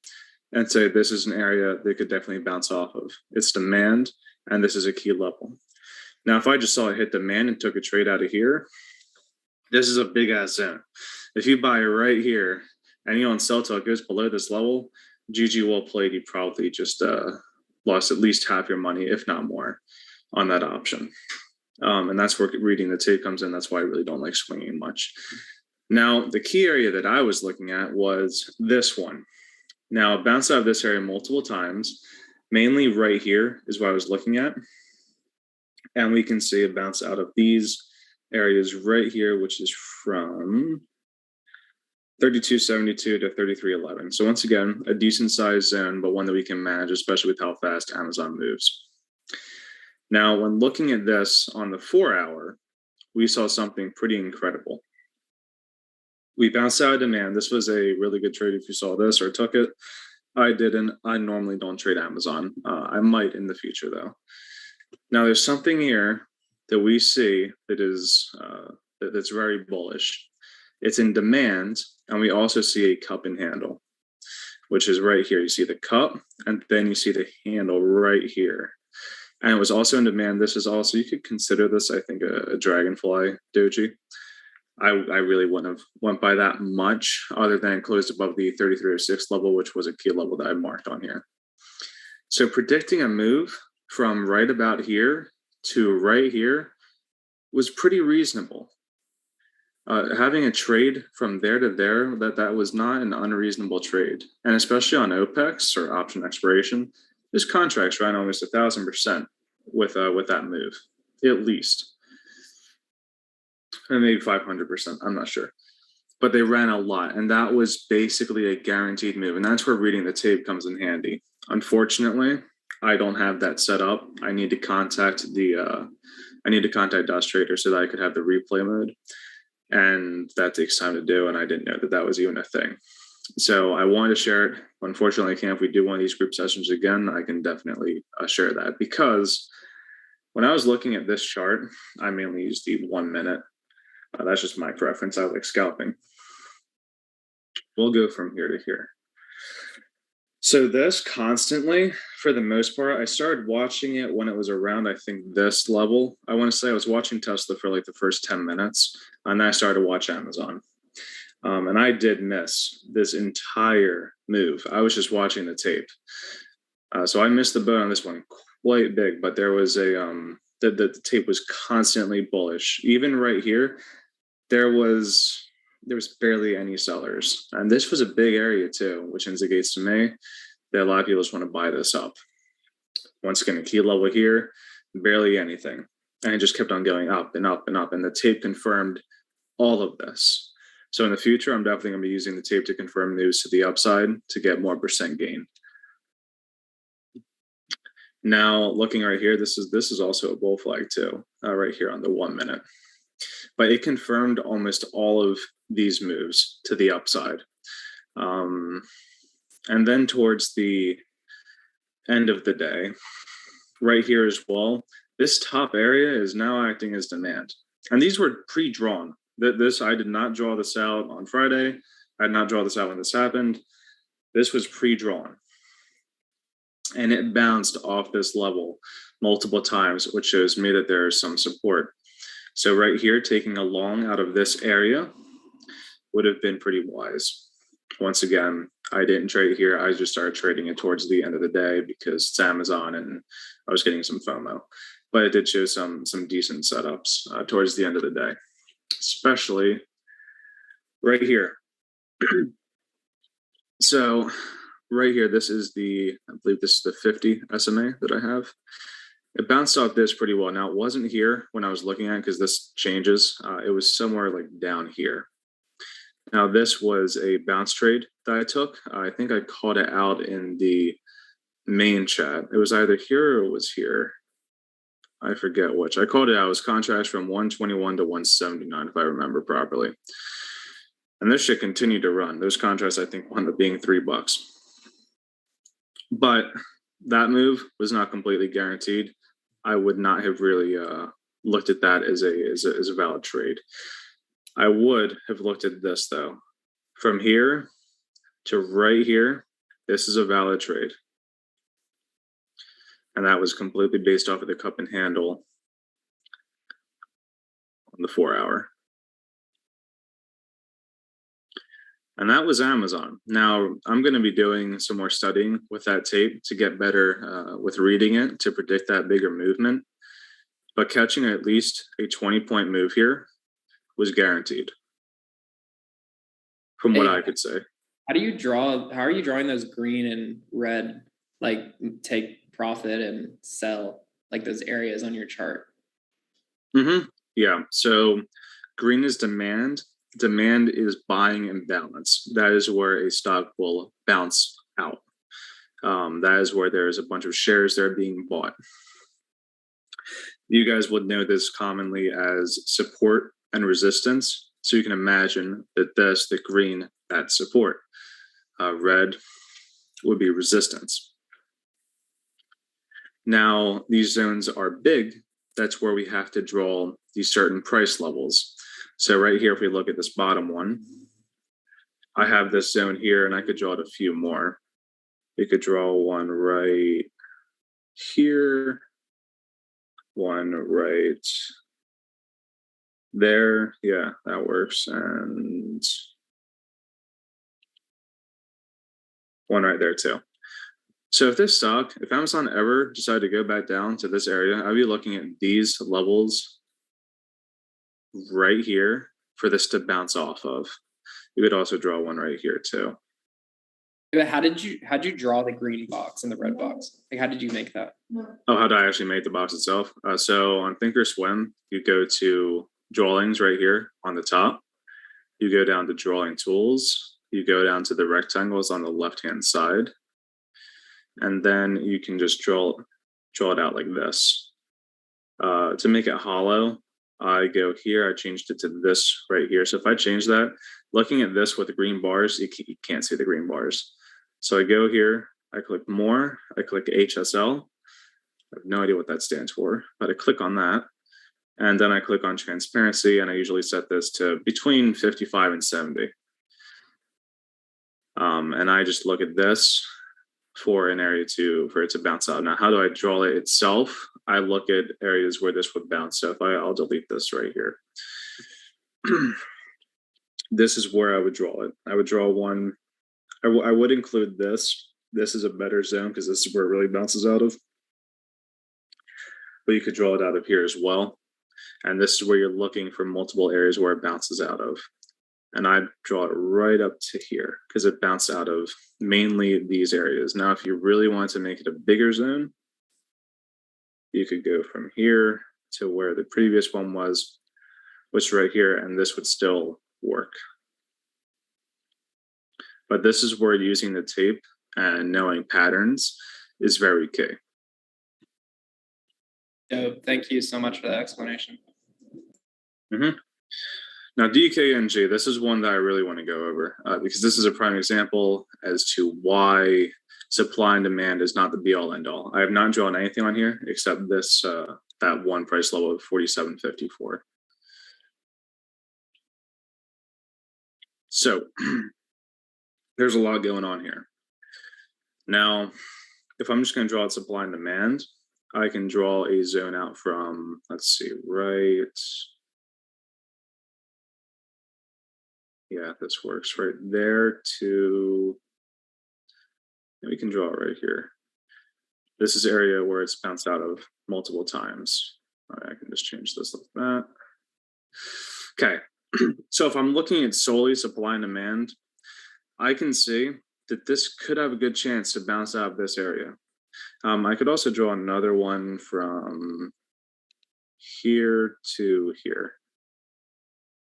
and say this is an area they could definitely bounce off of. It's demand, and this is a key level. Now, if I just saw it hit demand and took a trade out of here, this is a big ass zone. If you buy right here and you don't sell till it goes below this level, GG well played. You probably just lost at least half your money, if not more, on that option. And that's where reading the tape comes in. That's why I really don't like swinging much. Now, the key area that I was looking at was this one. Now, it bounced out of this area multiple times. Mainly right here is what I was looking at. And we can see it bounce out of these areas right here, which is from 32.72 to 33.11. So once again, a decent sized zone, but one that we can manage, especially with how fast Amazon moves. Now, when looking at this on the 4-hour, we saw something pretty incredible. We bounced out of demand. This was a really good trade if you saw this or took it. I didn't. I normally don't trade Amazon. I might in the future, though. Now, there's something here that we see that is that's very bullish. It's in demand, and we also see a cup and handle. which is right here. You see the cup, and then you see the handle right here. And it was also in demand. This is also, you could consider this, I think, a dragonfly doji. I really wouldn't have went by that much other than closed above the 3306 level, which was a key level that I marked on here. So predicting a move from right about here to right here was pretty reasonable. Having a trade from there to there, that was not an unreasonable trade. And especially on OPEX or option expiration, this contracts ran almost 1,000% with that move, at least. And maybe 500%, I'm not sure. But they ran a lot, and that was basically a guaranteed move. And that's where reading the tape comes in handy. Unfortunately, I don't have that set up. I need to contact Dust Trader so that I could have the replay mode. And that takes time to do, and I didn't know that that was even a thing. So I wanted to share it. Unfortunately, I can't. If we do one of these group sessions again, I can definitely share that, because when I was looking at this chart, I mainly used the 1 minute. That's just my preference. I like scalping. We'll go from here to here. So this constantly, for the most part, I started watching it when it was around, I think, this level. I want to say I was watching Tesla for like the first 10 minutes, and then I started to watch Amazon. And I did miss this entire move. I was just watching the tape. So I missed the boat on this one quite big, but there was the tape was constantly bullish. Even right here, there was barely any sellers. And this was a big area too, which indicates to me that a lot of people just want to buy this up. Once again, a key level here, barely anything. And it just kept on going up and up and up. And the tape confirmed all of this. So in the future, I'm definitely going to be using the tape to confirm moves to the upside to get more percent gain. Now, looking right here, this is also a bull flag too, right here on the 1 minute. But it confirmed almost all of these moves to the upside. And then towards the end of the day, right here as well, this top area is now acting as demand. And these were pre-drawn. I did not draw this out on Friday. I did not draw this out when this happened. This was pre-drawn. And it bounced off this level multiple times, which shows me that there is some support. So right here, taking a long out of this area would have been pretty wise. Once again, I didn't trade here. I just started trading it towards the end of the day because it's Amazon and I was getting some FOMO. But it did show some decent setups towards the end of the day, especially right here. So right here, this is I believe this is the 50 SMA that I have. It bounced off this pretty well. Now, it wasn't here when I was looking at it because this changes. It was somewhere like down here. Now, this was a bounce trade that I took. I think I called it out in the main chat. It was either here or it was here. I forget which. I called it out. It was contracts from 121 to 179, if I remember properly. And this shit continued to run. Those contracts, I think, wound up being $3. But that move was not completely guaranteed. I would not have really looked at that as a valid trade. I would have looked at this though. From here to right here, this is a valid trade. And that was completely based off of the cup and handle on the 4 hour. And that was Amazon. Now, I'm going to be doing some more studying with that tape to get better with reading it to predict that bigger movement. But catching at least a 20-point move here was guaranteed, from what I could say. How are you drawing those green and red, like take profit and sell, like those areas on your chart? Yeah, so green is demand. Demand is buying imbalance. That is where a stock will bounce out. That is where there's a bunch of shares that are being bought. You guys would know this commonly as support and resistance. So you can imagine that the green, that's support. Red would be resistance. Now, these zones are big. That's where we have to draw these certain price levels. So right here, if we look at this bottom one, I have this zone here and I could draw it a few more. You could draw one right here, one right there. Yeah, that works. And one right there too. So if this stock, if Amazon ever decided to go back down to this area, I'd be looking at these levels right here for this to bounce off of. You could also draw one right here too. But how'd you draw the green box and the red box? Like, how did you make that? Oh, how did I actually make the box itself? So on Thinkorswim, you go to drawings right here on the top. You go down to drawing tools. You go down to the rectangles on the left-hand side. And then you can just draw it out like this. To make it hollow, I go here, I changed it to this right here. So if I change that, looking at this with the green bars, you can't see the green bars. So I go here, I click more, I click HSL. I have no idea what that stands for, but I click on that. And then I click on transparency, and I usually set this to between 55 and 70. And I just look at this for an area for it to bounce out. Now, how do I draw it itself? I look at areas where this would bounce. So if I'll delete this right here. This is where I would draw it. I would draw one. I would include this. This is a better zone because this is where it really bounces out of. But you could draw it out of here as well. And this is where you're looking for multiple areas where it bounces out of. And I draw it right up to here because it bounced out of mainly these areas. Now, if you really want to make it a bigger zone, you could go from here to where the previous one was, which is right here, and this would still work. But this is where using the tape and knowing patterns is very key. So thank you so much for that explanation. Mm-hmm. Now, DKNG, this is one that I really want to go over because this is a prime example as to why supply and demand is not the be-all end-all. I have not drawn anything on here except this that one price level of 47.54. So there's a lot going on here. Now, if I'm just going to draw out supply and demand, I can draw a zone out from, let's see, right. Yeah, this works right there to, we can draw it right here. This is area where it's bounced out of multiple times. All right, I can just change this like that. Okay, so if I'm looking at solely supply and demand, I can see that this could have a good chance to bounce out of this area. I could also draw another one from here to here.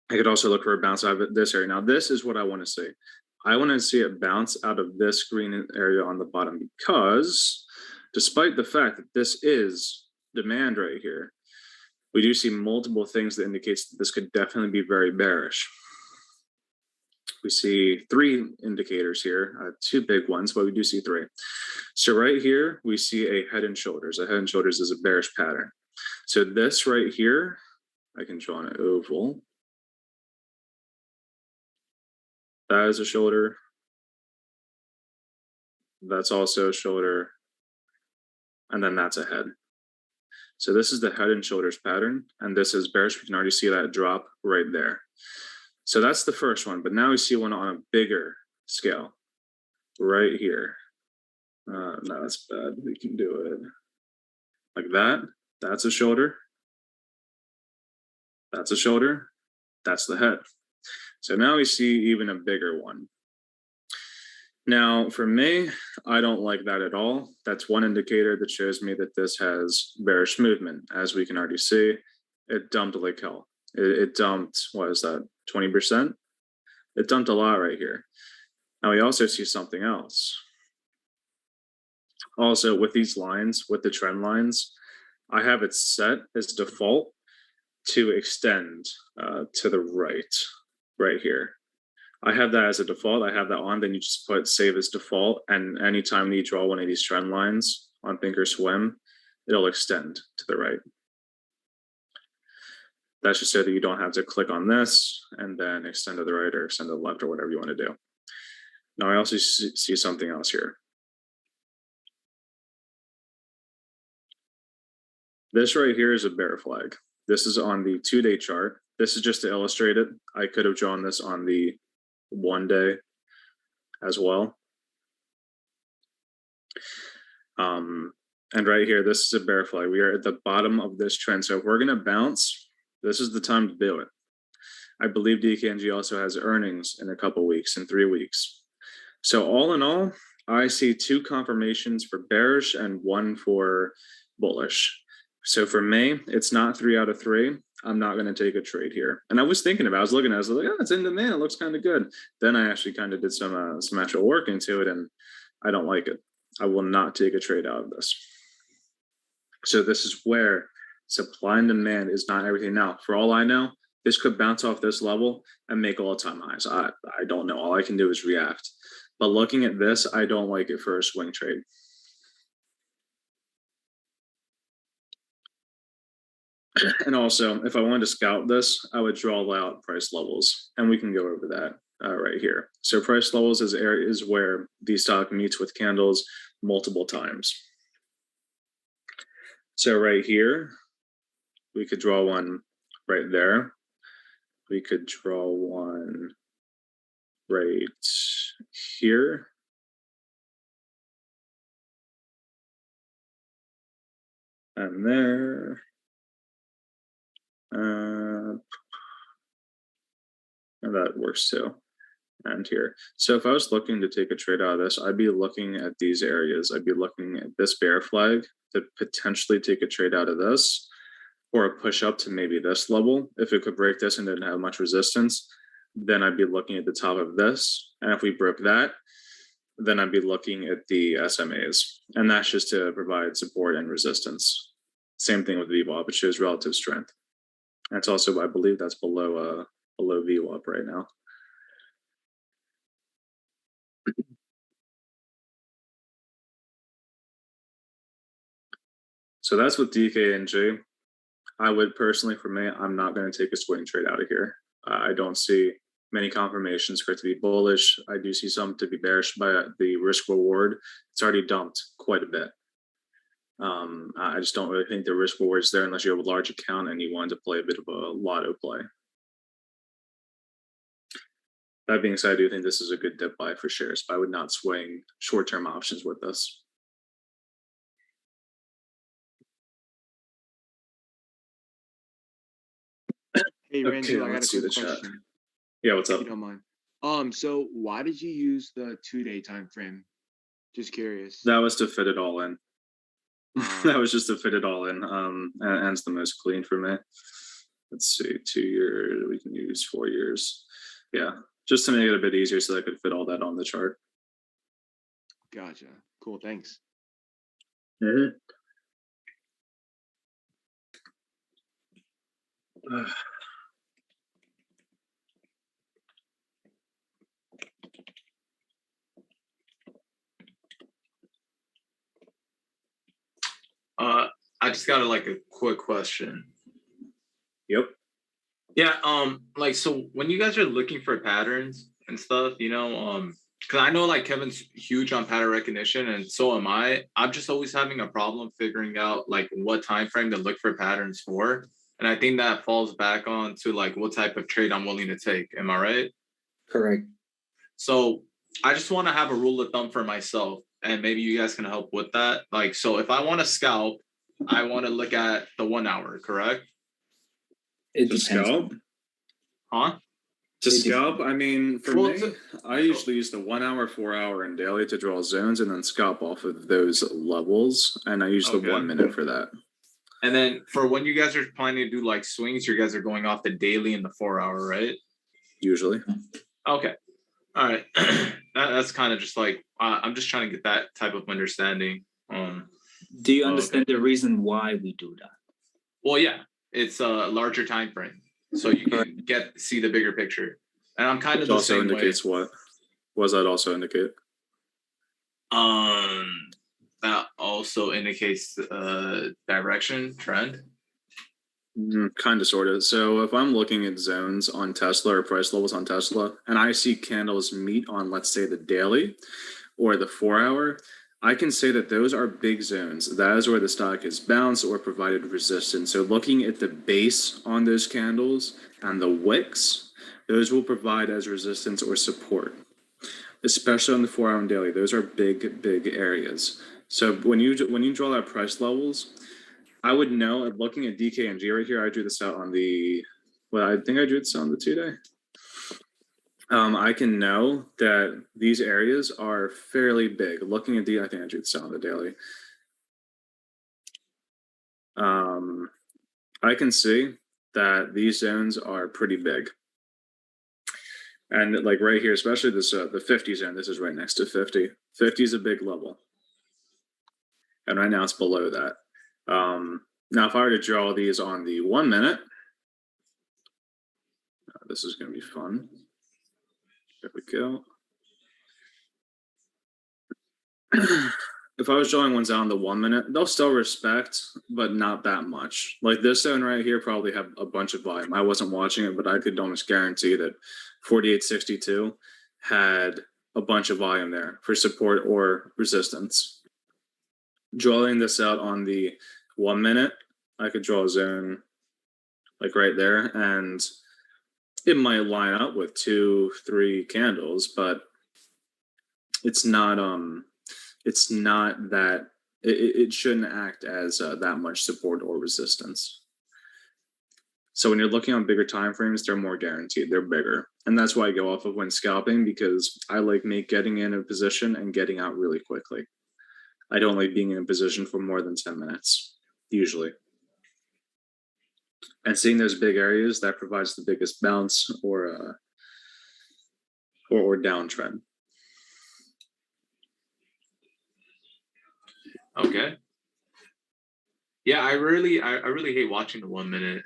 I could also look for a bounce out of this area. Now, this is what I want to see. I want to see it bounce out of this green area on the bottom because despite the fact that this is demand right here, we do see multiple things that indicates that this could definitely be very bearish. We see three indicators here, two big ones, but we do see three. So right here, we see a head and shoulders. A head and shoulders is a bearish pattern. So this right here, I can draw an oval. That is a shoulder. That's also a shoulder. And then that's a head. So this is the head and shoulders pattern. And this is bearish. We can already see that drop right there. So that's the first one. But now we see one on a bigger scale right here. No, that's bad. We can do it like that. That's a shoulder. That's a shoulder. That's the head. So now we see even a bigger one. Now, for me, I don't like that at all. That's one indicator that shows me that this has bearish movement. As we can already see, it dumped like hell. It dumped, what is that, 20%? It dumped a lot right here. Now, we also see something else. Also, with these lines, with the trend lines, I have it set as default to extend to the right here. I have that as a default. I have that on. Then you just put save as default. And anytime you draw one of these trend lines on Thinkorswim, it'll extend to the right. That's just so that you don't have to click on this and then extend to the right or extend to the left or whatever you want to do. Now, I also see something else here. This right here is a bear flag. This is on the 2-day chart. This is just to illustrate it. I could have drawn this on the 1 day as well. And right here, this is a bear flag. We are at the bottom of this trend. So if we're going to bounce, this is the time to do it. I believe DKNG also has earnings in a couple weeks, in 3 weeks. So all in all, I see 2 confirmations for bearish and 1 for bullish. So for me, it's not 3 out of 3. I'm not going to take a trade here. And I was thinking about it. I was looking at it. I was like, oh, it's in demand. It looks kind of good. Then I actually kind of did some actual work into it, and I don't like it. I will not take a trade out of this. So this is where supply and demand is not everything. Now, for all I know, this could bounce off this level and make all-time highs. I don't know. All I can do is react. But looking at this, I don't like it for a swing trade. And also, if I wanted to scout this, I would draw out price levels, and we can go over that right here. So price levels is areas where the stock meets with candles multiple times. So right here, we could draw one right there. We could draw one right here. And there. And that works too. And here. So if I was looking to take a trade out of this, I'd be looking at these areas. I'd be looking at this bear flag to potentially take a trade out of this, or a push up to maybe this level. If it could break this and didn't have much resistance, then I'd be looking at the top of this. And if we broke that, then I'd be looking at the SMAs. And that's just to provide support and resistance. Same thing with VWAP, it shows relative strength. That's also, I believe that's below VWAP right now. So that's with DKNG. I would personally, for me, I'm not going to take a swing trade out of here. I don't see many confirmations for it to be bullish. I do see some to be bearish, but the risk reward, it's already dumped quite a bit. I just don't really think the risk reward is there unless you have a large account and you want to play a bit of a lotto play. That being said, I do think this is a good dip buy for shares, but I would not swing short-term options with this. Hey, Randy, I got let's a see quick the chat. question. Yeah, what's up? If you don't mind. So why did you use the 2-day time frame? Just curious. That was to fit it all in. That was just to fit it all in. And it's the most clean for me. Let's see, 2 years, we can use 4 years. Yeah, just to make it a bit easier so that I could fit all that on the chart. Gotcha. Cool, thanks. Mm-hmm. I just got a quick question. Yep. Yeah, so when you guys are looking for patterns and stuff, because I know Kevin's huge on pattern recognition, and so am I. I'm just always having a problem figuring out what time frame to look for patterns for, and I think that falls back on to what type of trade I'm willing to take. Am I right? Correct. So I just want to have a rule of thumb for myself, and maybe you guys can help with that. So if I want to scalp, I want to look at the 1 hour, correct? It to scalp? Huh? To scalp, I mean, for me, I usually use the 1 hour, 4 hour, and daily to draw zones and then scalp off of those levels. And I use the 1 minute for that. And then for when you guys are planning to do swings, you guys are going off the daily and the 4 hour, right? Usually. Okay. All right. That's kind of just I'm just trying to get that type of understanding. Do you understand the reason why we do that? Well, yeah, it's a larger time frame, so you can see the bigger picture. And I'm kind of the same way. Indicates what? What does that also indicate? That also indicates direction, trend. Kind of, sort of. So if I'm looking at zones on Tesla or price levels on Tesla, and I see candles meet on, let's say, the daily or the 4 hour, I can say that those are big zones. That is where the stock has bounced or provided resistance. So looking at the base on those candles and the wicks, those will provide as resistance or support, especially on the 4-hour and daily. Those are big areas. So when you draw that price levels, I would know, looking at DKNG right here, I drew this out on the, well, I think I drew this on the 2-day. I can know that these areas are fairly big. Looking at the, I think I drew this out on the daily. I can see that these zones are pretty big. And like right here, especially this, the 50 zone, this is right next to 50. 50 is a big level. And right now it's below that. Now, if I were to draw these on the 1 minute, this is going to be fun. There we go. If I was drawing ones out on the 1 minute, they'll still respect, but not that much. Like this zone right here probably have a bunch of volume. I wasn't watching it, but I could almost guarantee that 48.62 had a bunch of volume there for support or resistance. Drawing this out on the 1 minute, I could draw a zone like right there, and it might line up with 2-3 candles, but it's not that it shouldn't act as that much support or resistance. So when you're looking on bigger time frames, they're more guaranteed, they're bigger. And that's why I go off of when scalping, because I like getting in a position and getting out really quickly. I don't like being in a position for more than 10 minutes, usually. And seeing those big areas, that provides the biggest bounce or downtrend. Okay. Yeah, I really hate watching the 1 minute.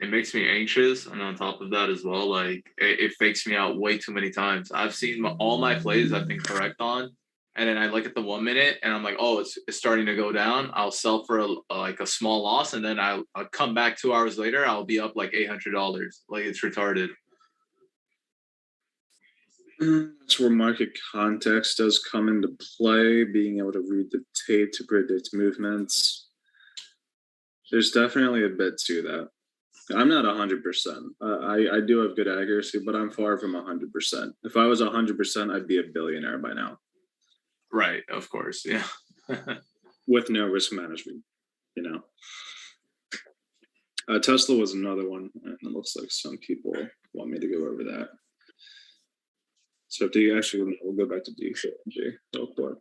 It makes me anxious, and on top of that as well, like it fakes me out way too many times. I've seen all my plays I've been correct on, and then I look at the 1 minute and I'm like, oh, it's starting to go down. I'll sell for a small loss, and then I'll come back 2 hours later. I'll be up like $800. Like it's retarded. That's where market context does come into play, being able to read the tape to predict movements. There's definitely a bit to that. I'm not 100%. I do have good accuracy, but I'm far from 100%. If I was 100%, I'd be a billionaire by now. Right, of course, yeah. With no risk management, you know. Tesla was another one, and it looks like some people want me to go over that. So do you actually, we'll go back to DKNG real quick.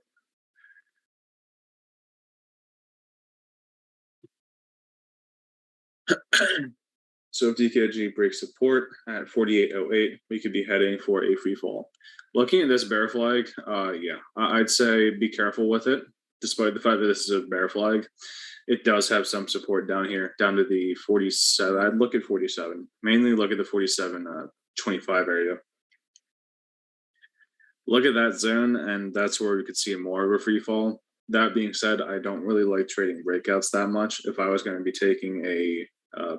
So if DKNG breaks support at 48.08, we could be heading for a free fall. Looking at this bear flag, yeah, I'd say be careful with it. Despite the fact that this is a bear flag, it does have some support down here, down to the 47. I'd look at 47. Mainly look at the 47.25 area. Look at that zone, and that's where we could see more of a free fall. That being said, I don't really like trading breakouts that much. If I was going to be taking a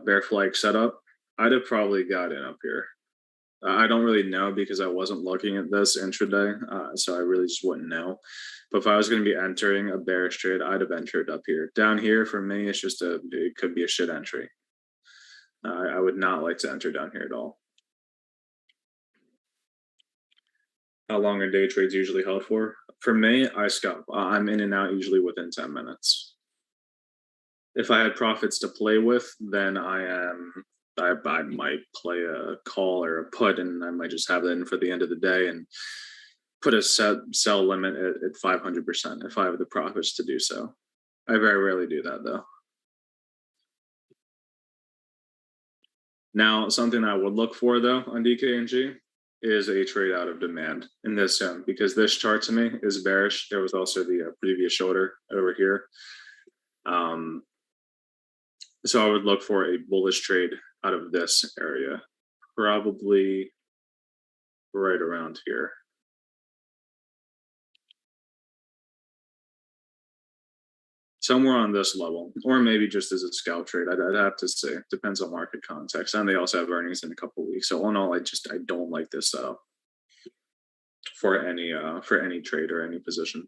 bear flag setup, I'd have probably got in up here. I don't really know because I wasn't looking at this intraday, so I really just wouldn't know. But if I was going to be entering a bearish trade, I'd have entered up here. Down here, for me, it's just it could be a shit entry. I would not like to enter down here at all. How long are day trades usually held for? For me, I scalp. I'm in and out usually within 10 minutes. If I had profits to play with, then I might play a call or a put, and I might just have it in for the end of the day and put a sell limit at 500% if I have the profits to do so. I very rarely do that though. Now, something I would look for though on DKNG is a trade out of demand in this zone, because this chart to me is bearish. There was also the previous shoulder over here. So I would look for a bullish trade out of this area, probably right around here. Somewhere on this level, or maybe just as a scalp trade. I'd have to say, depends on market context. And they also have earnings in a couple of weeks. So all in all, I don't like this setup for any trade or any position.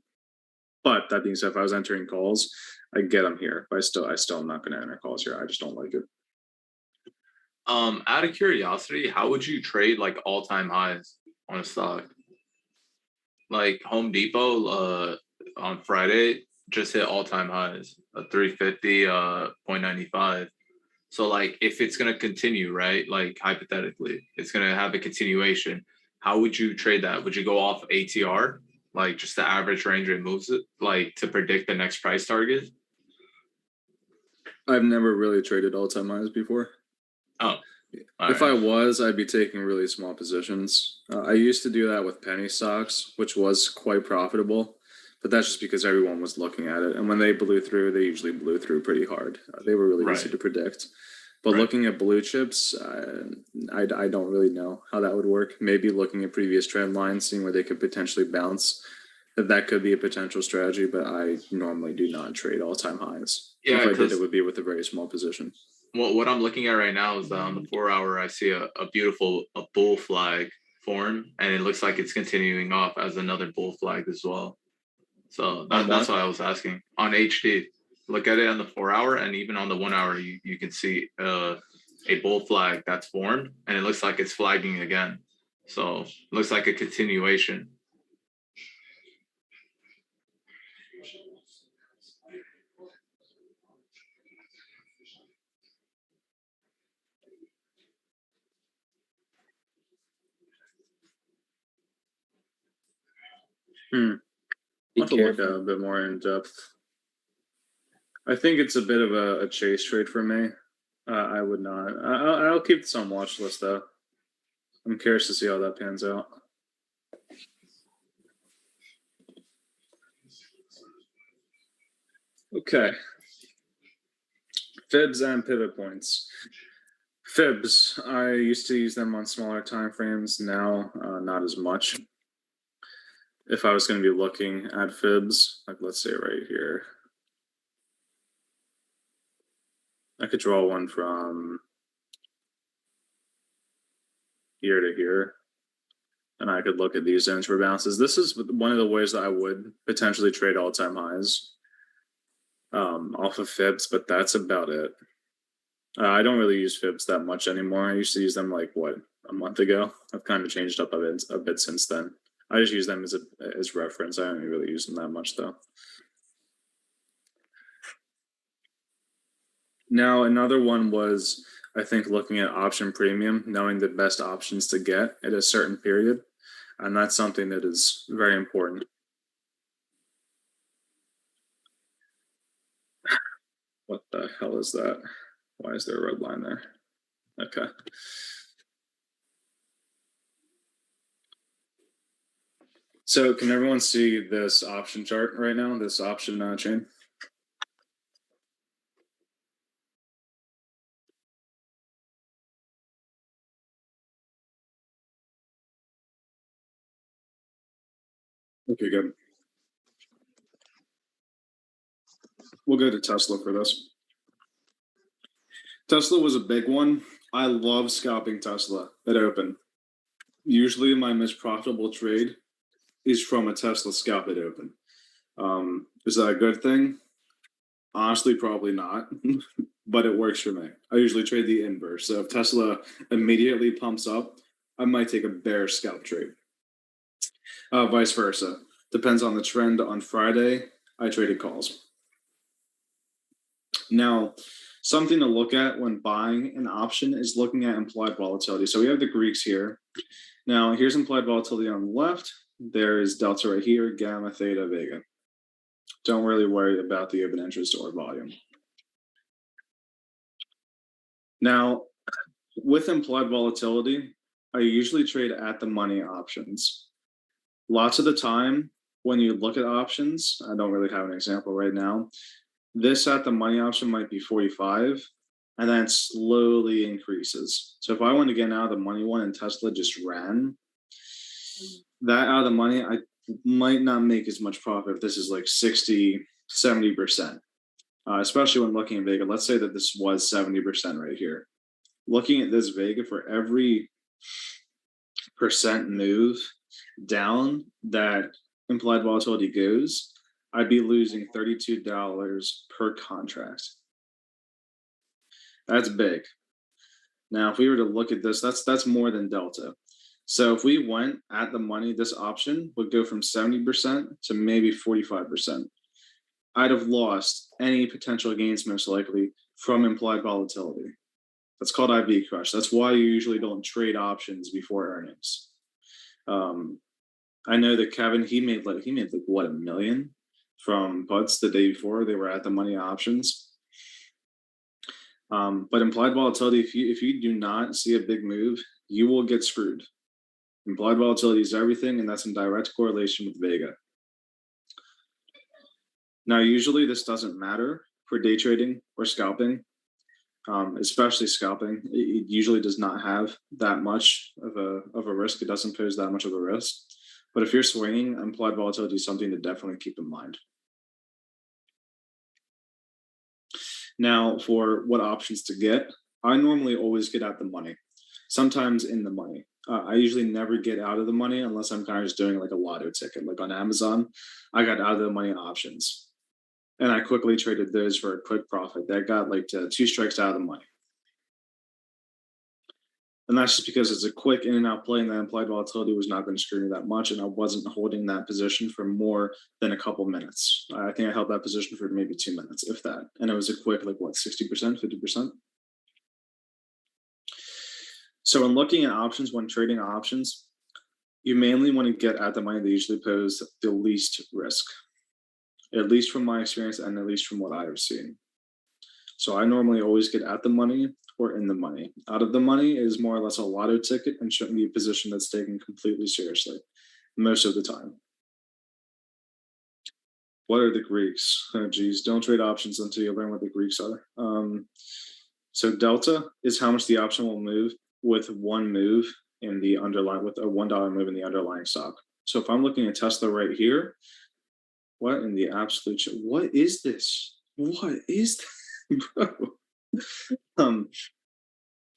But that being said, if I was entering calls, I get them here. But I still am not going to enter calls here. I just don't like it. Out of curiosity, how would you trade like all-time highs on a stock? Like Home Depot on Friday just hit all-time highs, 350, 0.95. So like if it's gonna continue, right? Like hypothetically, it's gonna have a continuation. How would you trade that? Would you go off ATR, like just the average range rate moves it, like to predict the next price target? I've never really traded all-time highs before. Oh, if I was, I'd be taking really small positions. I used to do that with penny stocks, which was quite profitable, but that's just because everyone was looking at it. And when they blew through, they usually blew through pretty hard. They were really easy to predict. But looking at blue chips, I don't really know how that would work. Maybe looking at previous trend lines, seeing where they could potentially bounce. That could be a potential strategy, but I normally do not trade all-time highs. Yeah, if I did, it would be with a very small position. Well, what I'm looking at right now is on the 4-hour, I see a beautiful bull flag form, and it looks like it's continuing off as another bull flag as well. So that's why I was asking. On HD, look at it on the 4-hour, and even on the 1-hour, you can see a bull flag that's formed, and it looks like it's flagging again. So it looks like a continuation. I'll have to look at it a bit more in depth. I think it's a bit of a chase trade for me. I would not. I'll keep this on watch list though. I'm curious to see how that pans out. Okay. Fibs and pivot points. Fibs, I used to use them on smaller time frames. Now, not as much. If I was going to be looking at fibs, like let's say right here, I could draw one from here to here, and I could look at these zones for bounces. This is one of the ways that I would potentially trade all-time highs off of fibs, but that's about it. I don't really use fibs that much anymore. I used to use them like a month ago. I've kind of changed up a bit since then. I just use them as reference. I don't really use them that much though. Now another one was, I think, looking at option premium, knowing the best options to get at a certain period, and that's something that is very important. What the hell is that? Why is there a red line there? Okay. So can everyone see this option chart right now, this option chain? Okay, good. We'll go to Tesla for this. Tesla was a big one. I love scalping Tesla at open. Usually my most profitable trade is from a Tesla scalp at open. Is that a good thing? Honestly, probably not, but it works for me. I usually trade the inverse. So if Tesla immediately pumps up, I might take a bear scalp trade. Vice versa. Depends on the trend. On Friday, I traded calls. Now, something to look at when buying an option is looking at implied volatility. So we have the Greeks here. Now, here's implied volatility on the left. There is delta right here, gamma, theta, vega. Don't really worry about the open interest or volume. Now, with implied volatility, I usually trade at the money options. Lots of the time, when you look at options, I don't really have an example right now. This at the money option might be 45, and then it slowly increases. So if I want to get out of the money one and Tesla just ran, that out of the money, I might not make as much profit if this is like 60, 70%, especially when looking at Vega. Let's say that this was 70% right here. Looking at this Vega, for every percent move down that implied volatility goes, I'd be losing $32 per contract. That's big. Now, if we were to look at this, that's more than delta. So if we went at the money, this option would go from 70% to maybe 45%. I'd have lost any potential gains most likely from implied volatility. That's called IV crush. That's why you usually don't trade options before earnings. I know that Kevin, he made like what, $1 million from puts the day before they were at the money options. But implied volatility, if you do not see a big move, you will get screwed. Implied volatility is everything, and that's in direct correlation with Vega. Now, usually this doesn't matter for day trading or scalping, especially scalping. It usually does not have that much of a risk. It doesn't pose that much of a risk. But if you're swinging, implied volatility is something to definitely keep in mind. Now, for what options to get, I normally always get at the money, sometimes in the money. I usually never get out of the money unless I'm kind of just doing like a lotto ticket. Like on Amazon, I got out of the money options. And I quickly traded those for a quick profit. That got like 2 strikes out of the money. And that's just because it's a quick in and out play, and that implied volatility was not going to screw me that much. And I wasn't holding that position for more than a couple minutes. I think I held that position for maybe 2 minutes, if that. And it was a quick, like what, 60%, 50%? So when looking at options, when trading options, you mainly want to get at the money that usually pose the least risk, at least from my experience and at least from what I've seen. So I normally always get at the money or in the money. Out of the money is more or less a lotto ticket and shouldn't be a position that's taken completely seriously most of the time. What are the Greeks? Oh, geez, don't trade options until you learn what the Greeks are. So delta is how much the option will move with one move in the underlying, with a $1 move in the underlying stock. So if I'm looking at Tesla right here, what in the absolute, what is this? What is that, bro?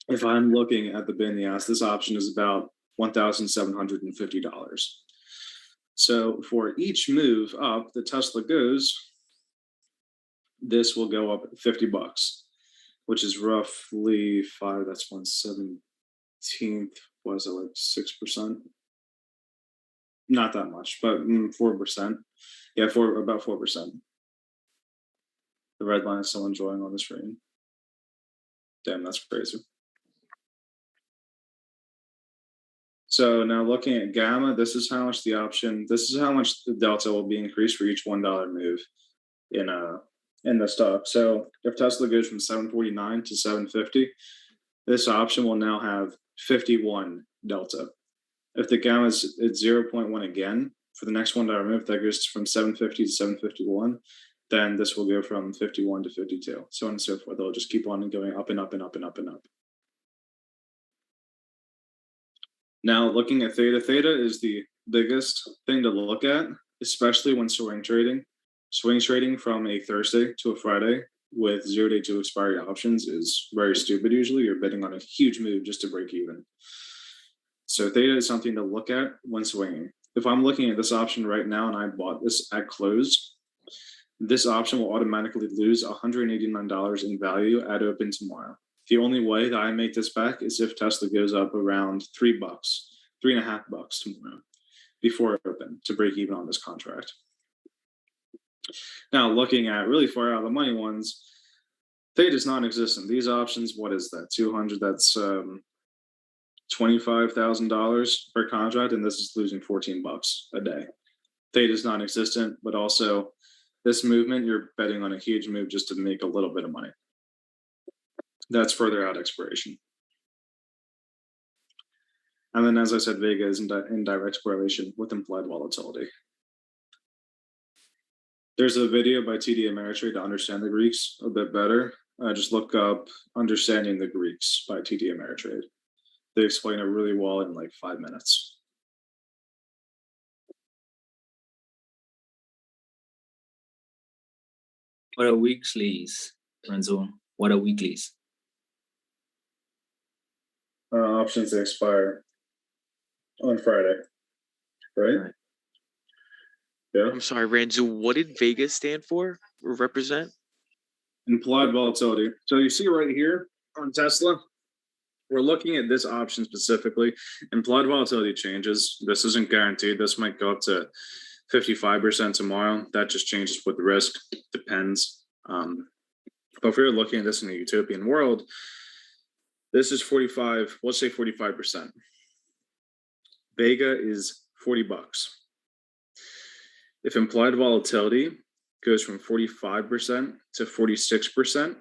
If I'm looking at the BNES, this option is about $1,750. So for each move up the Tesla goes, this will go up $50, which is roughly that's 1/17th, was it like 6%? Not that much, but 4%. Yeah, about 4%. The red line is still enjoying on the screen. Damn, that's crazy. So now looking at gamma, this is how much the option, this is how much the delta will be increased for each $1 move in the stock. So if Tesla goes from 749 to 750, this option will now have 51 delta. If the gamma is at 0.1 again, for the next $1 move, that goes from 750 to 751, then this will go from 51 to 52, so on and so forth. They'll just keep on going up and up and up and up and up. Now, looking at Theta, Theta is the biggest thing to look at, especially when swing trading. Swing trading from a Thursday to a Friday with 0 day to expiry options is very stupid usually. You're betting on a huge move just to break even. So Theta is something to look at when swinging. If I'm looking at this option right now and I bought this at close, this option will automatically lose $189 in value at open tomorrow. The only way that I make this back is if Tesla goes up around $3, $3.50 tomorrow before open to break even on this contract. Now, looking at really far out of the money ones, Theta is non-existent. These options, what is that? 200, that's $25,000 per contract, and this is losing $14 a day. Theta is non-existent, but also this movement, you're betting on a huge move just to make a little bit of money. That's further out expiration. And then, as I said, Vega is in direct correlation with implied volatility. There's a video by TD Ameritrade to understand the Greeks a bit better. Just look up Understanding the Greeks by TD Ameritrade. They explain it really well in like 5 minutes. What are weeklies, Renzo? What are weeklies? Options that expire on Friday, right? Yeah. I'm sorry, Ranzu. What did Vega stand for or represent? Implied volatility. So you see right here on Tesla, we're looking at this option specifically. Implied volatility changes. This isn't guaranteed. This might go up to 55% tomorrow. That just changes with the risk. Depends. But if we were looking at this in a utopian world, this is 45, let's say 45%. Vega is $40. If implied volatility goes from 45% to 46%,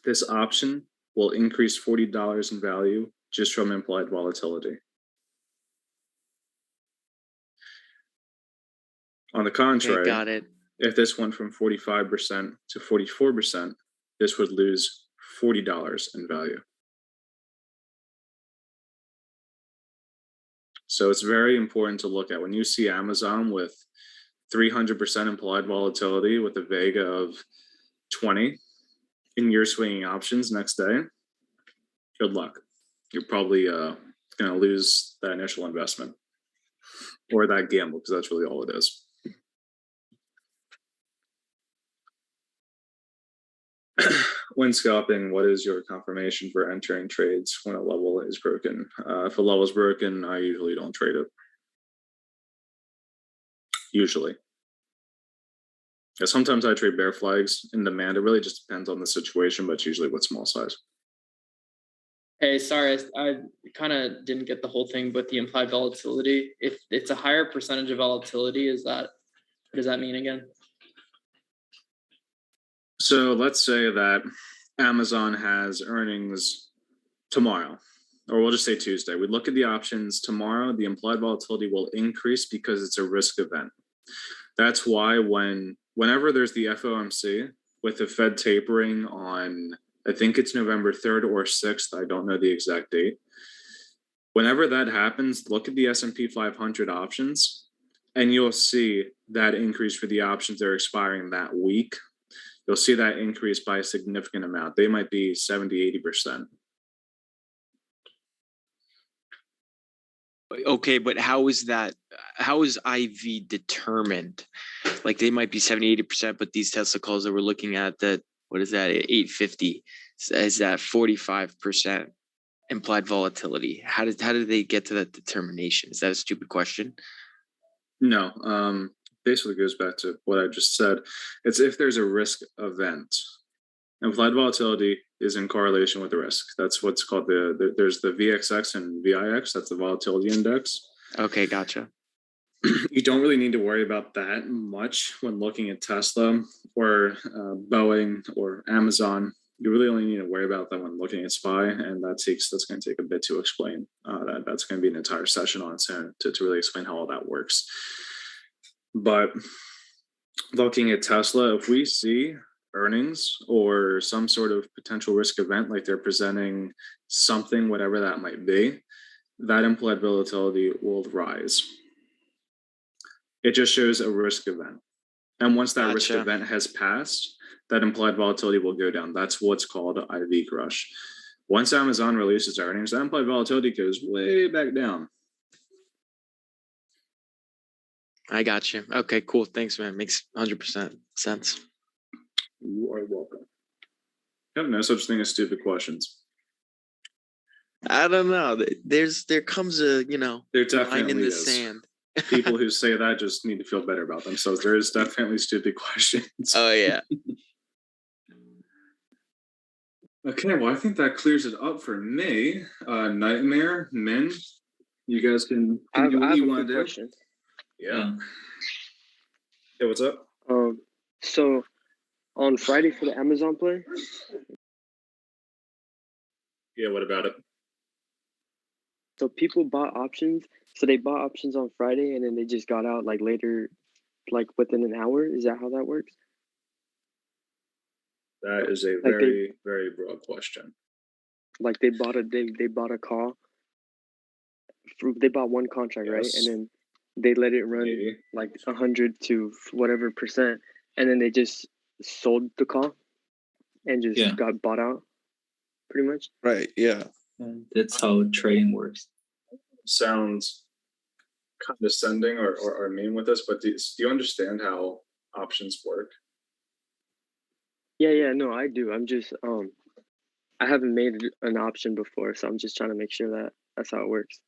this option will increase $40 in value just from implied volatility. On the contrary, Okay, got it. if this went from 45% to 44%, this would lose $40 in value. So it's very important to look at when you see Amazon with 300% implied volatility with a Vega of 20 in your swinging options next day, good luck. You're probably going to lose that initial investment or that gamble, because that's really all it is. When scalping, what is your confirmation for entering trades when a level is broken? If a level is broken, I usually don't trade it. Usually. Yeah, sometimes I trade bear flags in demand. It really just depends on the situation, but it's usually with small size. Hey, sorry, I kind of didn't get the whole thing, but the implied volatility, if it's a higher percentage of volatility, what does that mean again? So let's say that Amazon has earnings tomorrow, or we'll just say Tuesday. We look at the options tomorrow, the implied volatility will increase because it's a risk event. That's why whenever there's the FOMC with the Fed tapering on, I think it's November 3rd or 6th, I don't know the exact date. Whenever that happens, look at the S&P 500 options, and you'll see that increase for the options that are expiring that week. You'll see that increase by a significant amount. They might be 70, 80%. Okay, but how is IV determined? Like they might be 70, 80%, but these Tesla calls that we're looking at, that, what is that, 850, is that 45% implied volatility? How did they get to that determination? Is that a stupid question? No, basically goes back to what I just said. It's if there's a risk event. Implied volatility is in correlation with the risk. That's what's called there's the VXX and VIX. That's the volatility index. Okay, gotcha. You don't really need to worry about that much when looking at Tesla or Boeing or Amazon. You really only need to worry about that when looking at SPY, and that's going to take a bit to explain. That's going to be an entire session on its own to really explain how all that works. But looking at Tesla, if we see earnings or some sort of potential risk event, like they're presenting something, whatever that might be, that implied volatility will rise. It just shows a risk event. And once that risk event has passed, that implied volatility will go down. That's what's called IV crush. Once Amazon releases earnings, that implied volatility goes way back down. I got you. Okay, cool. Thanks, man. Makes 100% sense. You are welcome. Yep, no such thing as stupid questions. I don't know. There comes a, there definitely line in the is. Sand. People who say that just need to feel better about themselves. There is definitely stupid questions. Oh, yeah. Okay, well, I think that clears it up for me. Nightmare, Min, you guys can do what you want to do. Question. Yeah. Hey, what's up? So on Friday for the Amazon play. Yeah, what about it? So people bought options. So they bought options on Friday and then they just got out like later, like within an hour. Is that how that works? That is a very, very broad question. Like they bought a call. They bought one contract, yes, right? And then they let it run like 100 to whatever percent, and then they just sold the call and just got bought out, pretty much. Right. Yeah. That's how trading works. Sounds condescending or mean with us, but do you understand how options work? Yeah, no, I do. I'm just I haven't made an option before, so I'm just trying to make sure that that's how it works.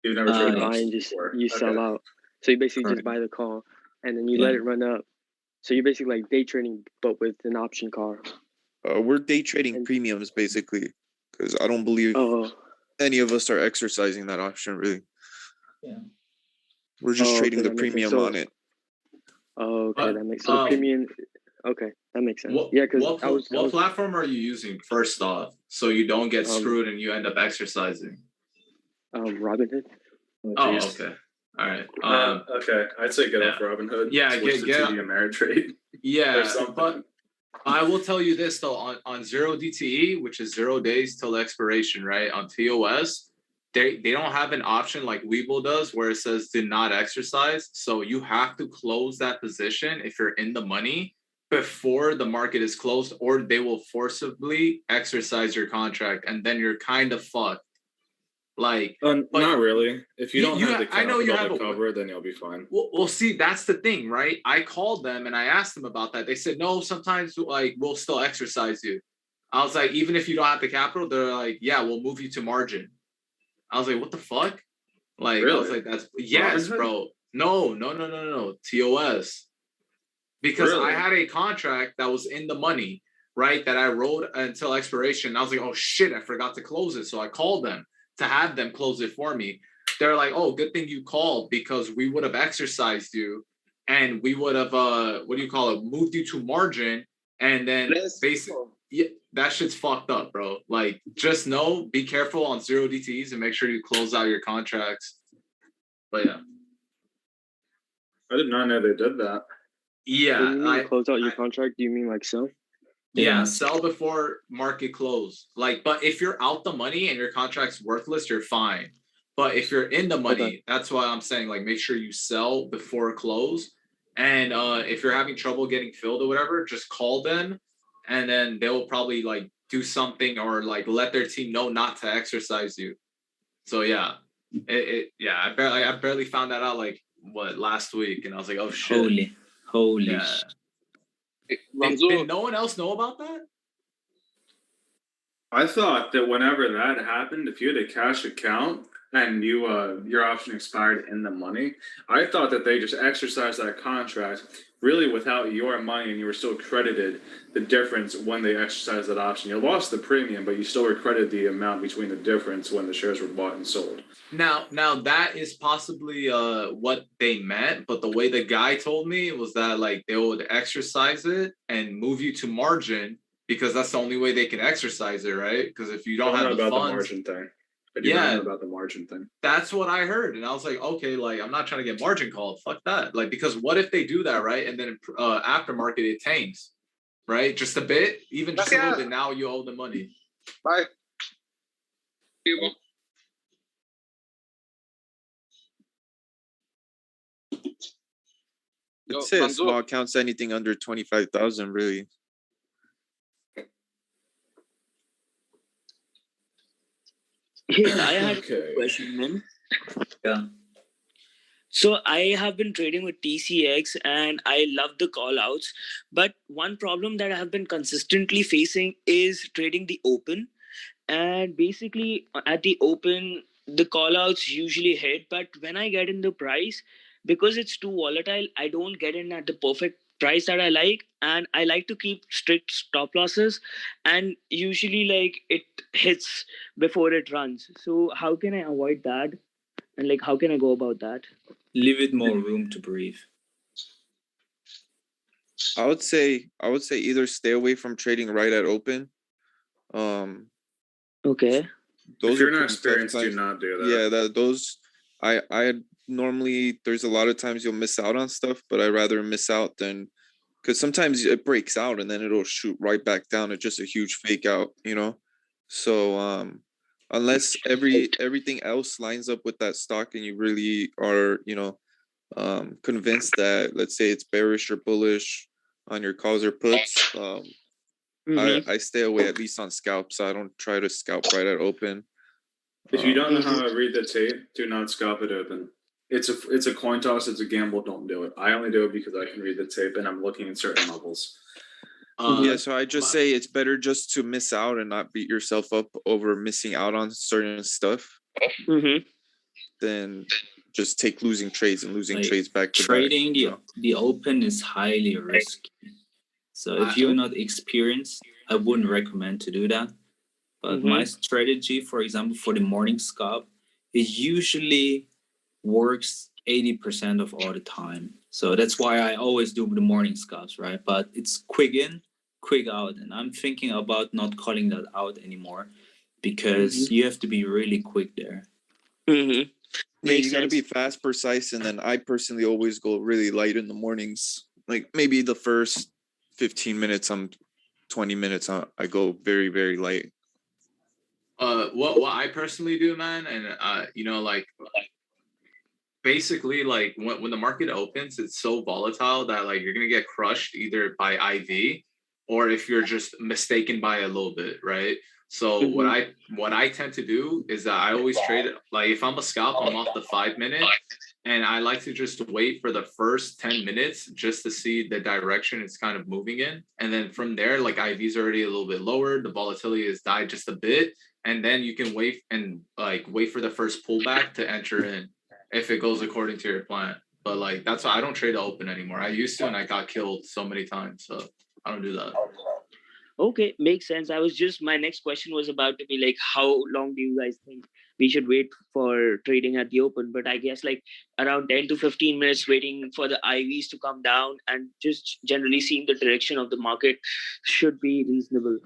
You've never You tried buy and options just before. you sell Okay. out. So you basically Right. just buy the call and then you let it run up. So you're basically like day trading, but with an option call. We're day trading premiums basically, because I don't believe any of us are exercising that option really. Yeah. We're just trading the that makes sense. premium on it. Oh, okay, that makes sense. So the premium. Okay, that makes sense. Yeah, because what platform are you using first off, so you don't get screwed and you end up exercising? Robinhood. Oh, okay. All right. Okay, I'd say get off Robinhood. Yeah, switch to TD Ameritrade. Yeah, something. but I will tell you this though, on 0DTE, which is 0 days till expiration, right? On TOS, they don't have an option like Webull does where it says do not exercise. So you have to close that position if you're in the money before the market is closed, or they will forcibly exercise your contract, and then you're kind of fucked. Like, not really. If you don't have the I know you capital have to cover, then you'll be fine. Well, see, that's the thing, right? I called them and I asked them about that. They said, no, sometimes like we'll still exercise you. I was like, even if you don't have the capital, they're like, yeah, we'll move you to margin. I was like, what the fuck? Like, Really? I was like, that's yes, Robinhood? bro. No. TOS. Because Really? I had a contract that was in the money, right? That I wrote until expiration. I was like, oh shit, I forgot to close it. So I called them to have them close it for me. They're like, oh, good thing you called, because we would have exercised you and we would have moved you to margin, and then basically that shit's fucked up, bro. Like, just know, be careful on 0DTEs and make sure you close out your contracts. But yeah. I did not know they did that. Yeah. When you mean close out your contract, do you mean like sell? Yeah, sell before market close. Like, but if you're out the money and your contract's worthless, you're fine. But if you're in the money, that's why I'm saying, like, make sure you sell before close. And if you're having trouble getting filled or whatever, just call them, and then they'll probably like do something or like let their team know not to exercise you. So yeah, I barely found that out like last week, and I was like, oh shit, holy yeah. Did no one else know about that? I thought that whenever that happened, if you had a cash account and you your option expired in the money, I thought that they just exercised that contract really without your money, and you were still credited the difference when they exercised that option. You lost the premium, but you still were credited the amount between the difference when the shares were bought and sold. Now that is possibly what they meant, but the way the guy told me was that like they would exercise it and move you to margin, because that's the only way they can exercise it, right? Because if you don't have the funds, the margin thing. I do not know about the margin thing. That's what I heard, and I was like, okay, like I'm not trying to get margin called. Fuck that. Like, because what if they do that, right? And then aftermarket it tanks, right? Just a bit, even just a little bit. Now you owe the money. Bye. I'd say a small account's anything under 25,000, really. Hey, I had a question, man. Yeah. So I have been trading with TCX and I love the call outs. But one problem that I have been consistently facing is trading the open. And basically at the open, the call outs usually hit. But when I get in the price, because it's too volatile, I don't get in at the perfect price that I like. And I like to keep strict stop losses. And usually like it hits before it runs. So how can I avoid that? And like, how can I go about that? Leave it more room to breathe. I would say either stay away from trading right at open. Okay. Those if you're are not pretty tough experienced, do times. not do that. Yeah, those I normally, there's a lot of times you'll miss out on stuff, but I'd rather miss out than, because sometimes it breaks out and then it'll shoot right back down. It's just a huge fake out, you know. So unless everything else lines up with that stock and you really are, you know, convinced that, let's say it's bearish or bullish on your calls or puts, I stay away at least on scalps. I don't try to scalp right at open. If you don't know how to read the tape, do not scalp it open. It's a coin toss. It's a gamble. Don't do it. I only do it because I can read the tape and I'm looking at certain levels. Yeah, so I just say it's better just to miss out and not beat yourself up over missing out on certain stuff than just take losing trades and losing trades back to trading back. the open is highly risky. So if you're not experienced, I wouldn't recommend to do that. But my strategy, for example, for the morning scalp, it usually works 80% of all the time. So that's why I always do the morning scalps, right? But it's quick in, quick out. And I'm thinking about not calling that out anymore because you have to be really quick there. Yeah, you got to be fast, precise, and then I personally always go really light in the mornings. Like maybe the first 15 minutes, 20 minutes, I go very, very light. What I personally do, man, and like basically like when the market opens, it's so volatile that like you're gonna get crushed either by IV or if you're just mistaken by a little bit, right? So what I tend to do is that I always trade it like if I'm a scalp, I'm off the 5 minute, and I like to just wait for the first 10 minutes just to see the direction it's kind of moving in, and then from there, like IV's already a little bit lower, the volatility has died just a bit, and then you can wait for the first pullback to enter in if it goes according to your plan. But like that's why I don't trade the open anymore. I used to, and I got killed so many times, so I don't do that. Okay, makes sense. My next question was about to be like, how long do you guys think we should wait for trading at the open? But I guess like around 10 to 15 minutes waiting for the IVs to come down and just generally seeing the direction of the market should be reasonable.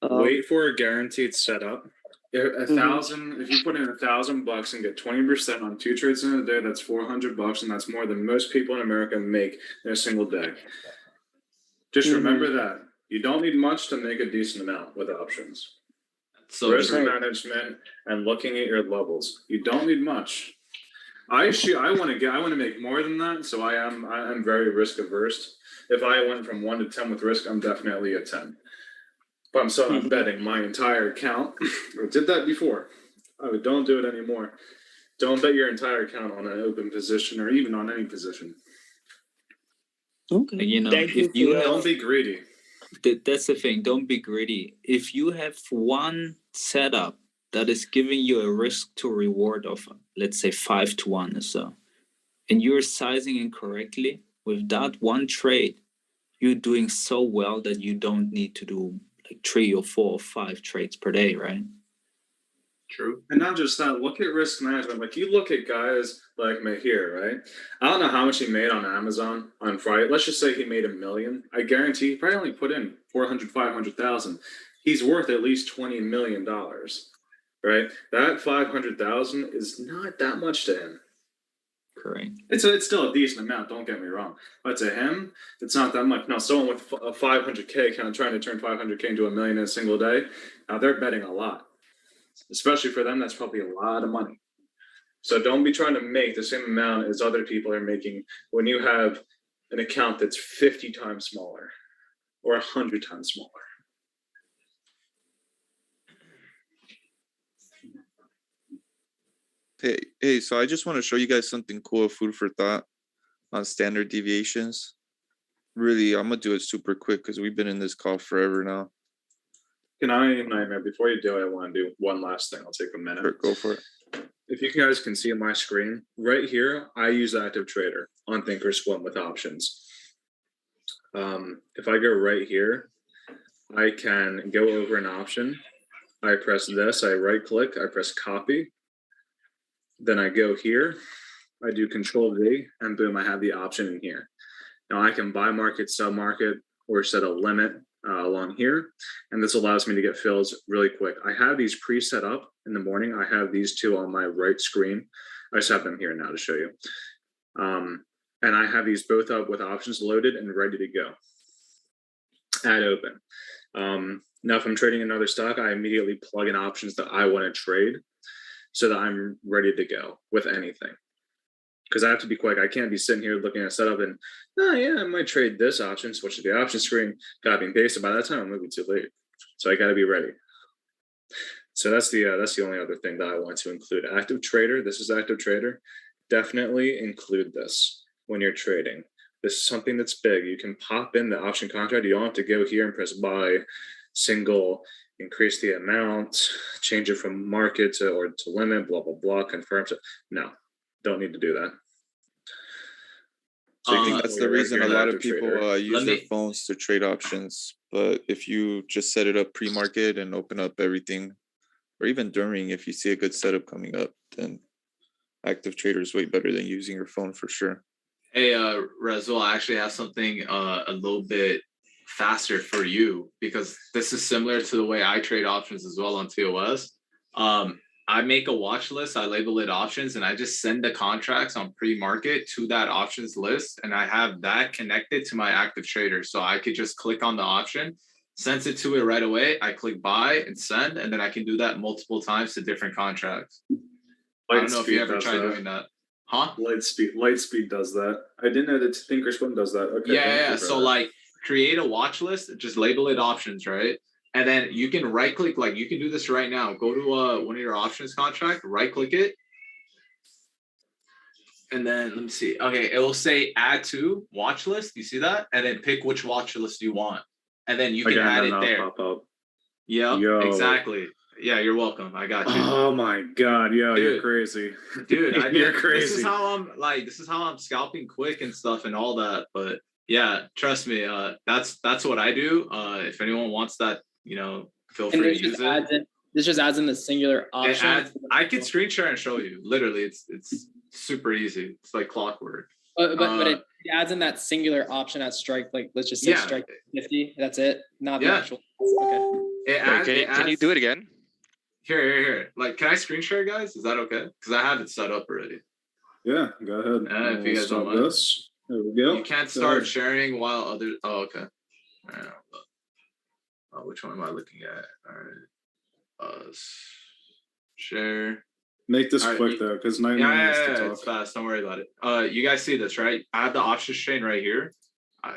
Wait for a guaranteed setup. If you put in $1,000 and get 20% on 2 trades in a day, that's $400, and that's more than most people in America make in a single day. Just remember that. You don't need much to make a decent amount with options. So risk management and looking at your levels. You don't need much. I want to make more than that, so I'm very risk averse. If I went from 1 to 10 with risk, I'm definitely a 10. But I'm still not betting my entire account. I did that before. Don't do it anymore. Don't bet your entire account on an open position or even on any position. Okay. If you don't be greedy. That's the thing. Don't be greedy. If you have one setup that is giving you a risk to reward of, let's say, 5 to 1 or so, and you're sizing incorrectly, with that one trade, you're doing so well that you don't need to do like 3 or 4 or 5 trades per day, right? True. And not just that, look at risk management. Like you look at guys like Mahir, right? I don't know how much he made on Amazon on Friday. Let's just say he made $1 million. I guarantee he probably only put in 400, 500,000. He's worth at least $20 million, right? That 500,000 is not that much to him. Correct. It's still a decent amount, don't get me wrong. But to him, it's not that much. Now, someone with a 500K account trying to turn 500K into $1 million in a single day, now they're betting a lot. Especially for them, that's probably a lot of money. So don't be trying to make the same amount as other people are making when you have an account that's 50 times smaller or 100 times smaller. Hey, so I just want to show you guys something cool, food for thought on standard deviations. Really, I'm going to do it super quick because we've been in this call forever now. Before you do it, I want to do one last thing. I'll take a minute. Sure, go for it. If you guys can see my screen, right here, I use Active Trader on Thinkorswim with options. If I go right here, I can go over an option. I press this, I right click, I press copy. Then I go here, I do Control V, and boom, I have the option in here. Now I can buy market, sell market, or set a limit along here, and this allows me to get fills really quick. I have these pre-set up in the morning. I have these two on my right screen. I just have them here now to show you. And I have these both up with options loaded and ready to go at open. Now, if I'm trading another stock, I immediately plug in options that I want to trade so that I'm ready to go with anything. Because I have to be quick. I can't be sitting here looking at setup and, I might trade this option, switch to the option screen, copy and paste. By that time, I'm moving too late. So I got to be ready. So that's the only other thing that I want to include. Active Trader. This is Active Trader. definitely include this when you're trading. This is something that's big. You can pop in the option contract. You don't have to go here and press buy, single, increase the amount, change it from market to limit, blah, blah, blah, confirm. No, don't need to do that. So I think that's the reason a lot of people use their me- phones to trade options. But if you just set it up pre-market and open up everything, or even during, if you see a good setup coming up, then active trader is way better than using your phone for sure. Hey, Razul, I actually have something a little bit faster for you because this is similar to the way I trade options as well on TOS. I make a watch list, I label it options, and I just send the contracts on pre-market to that options list, and I have that connected to my active trader. So I could just click on the option, sends it to it right away. I click buy and send, and then I can do that multiple times to different contracts. I don't know if you ever tried doing that. Huh? Lightspeed does that. I didn't know that Thinkorswim does that. Okay. Yeah. So like create a watch list, just label it options, right? And then you can right click, like you can do this right now. Go to one of your options contract, right click it. And then let me see. Okay, it will say add to watch list. You see that? And then pick which watch list you want. And then you can add it there. Pop up. Yep, Yo. exactly. Yeah, you're welcome. I got you. Oh my god, yo, Dude. you're crazy. Dude, You're crazy. This is how I'm scalping quick and stuff and all that. But yeah, trust me, that's what I do. If anyone wants that, feel free to use it. This just adds in the singular option. I can screen share and show you. Literally, it's super easy. It's like clockwork. But it adds in that singular option at strike. Like let's just say strike 50. That's it. Not the actual. Okay. Can you do it again? Here. Like, can I screen share, guys? Is that okay? Because I have it set up already. Yeah, go ahead. If you guys don't mind. This. There we go. You can't start sharing while others. Oh, okay. All right. Which one am I looking at? All right. Share. Make this quick though, because 9 minutes to talk. It's fast. Don't worry about it. You guys see this, right? I have the options chain right here.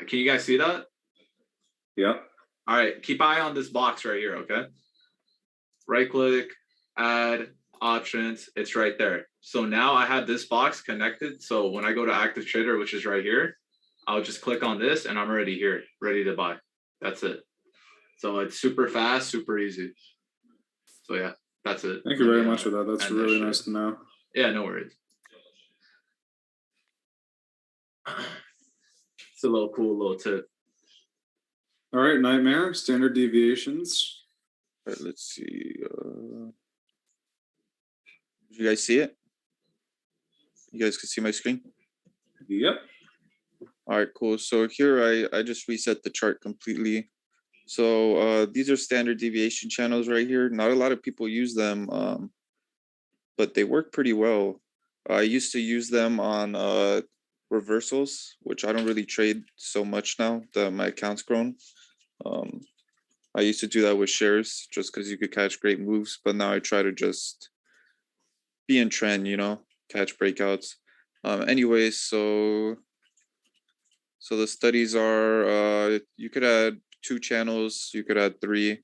Can you guys see that? Yeah. All right. Keep eye on this box right here. Okay. Right click, add options. It's right there. So now I have this box connected. So when I go to active trader, which is right here, I'll just click on this and I'm already here, ready to buy. That's it. So it's super fast, super easy. So yeah, that's it. Thank you very much for that. That's really nice to know. Yeah, no worries. It's a cool tip. All right, Nightmare, standard deviations. All right, let's see. Did you guys see it? You guys can see my screen? Yep. All right, cool. So here I just reset the chart completely. So these are standard deviation channels right here. Not a lot of people use them, but they work pretty well. I used to use them on reversals, which I don't really trade so much now that my account's grown. I used to do that with shares just because you could catch great moves, but now I try to just be in trend, catch breakouts. Anyways, so the studies are you could add 2 channels, you could add 3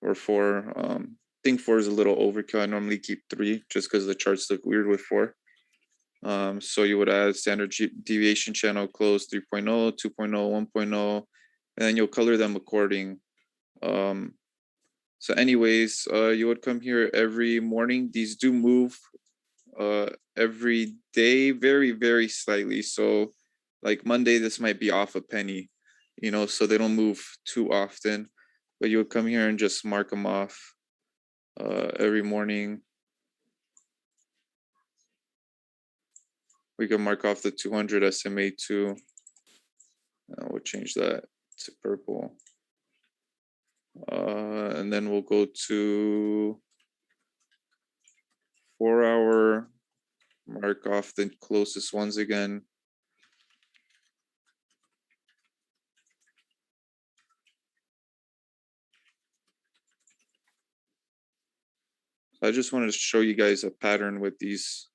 or 4. I think 4 is a little overkill. I normally keep 3 just because the charts look weird with 4. So you would add standard deviation channel close 3.0, 2.0, 1.0, and then you'll color them according. So anyways, you would come here every morning. These do move every day, very, very slightly. So like Monday, this might be off a penny, so they don't move too often, but you would come here and just mark them off every morning. We can mark off the 200 SMA too. We'll change that to purple. And then we'll go to 4-hour, mark off the closest ones again. I just wanted to show you guys a pattern with these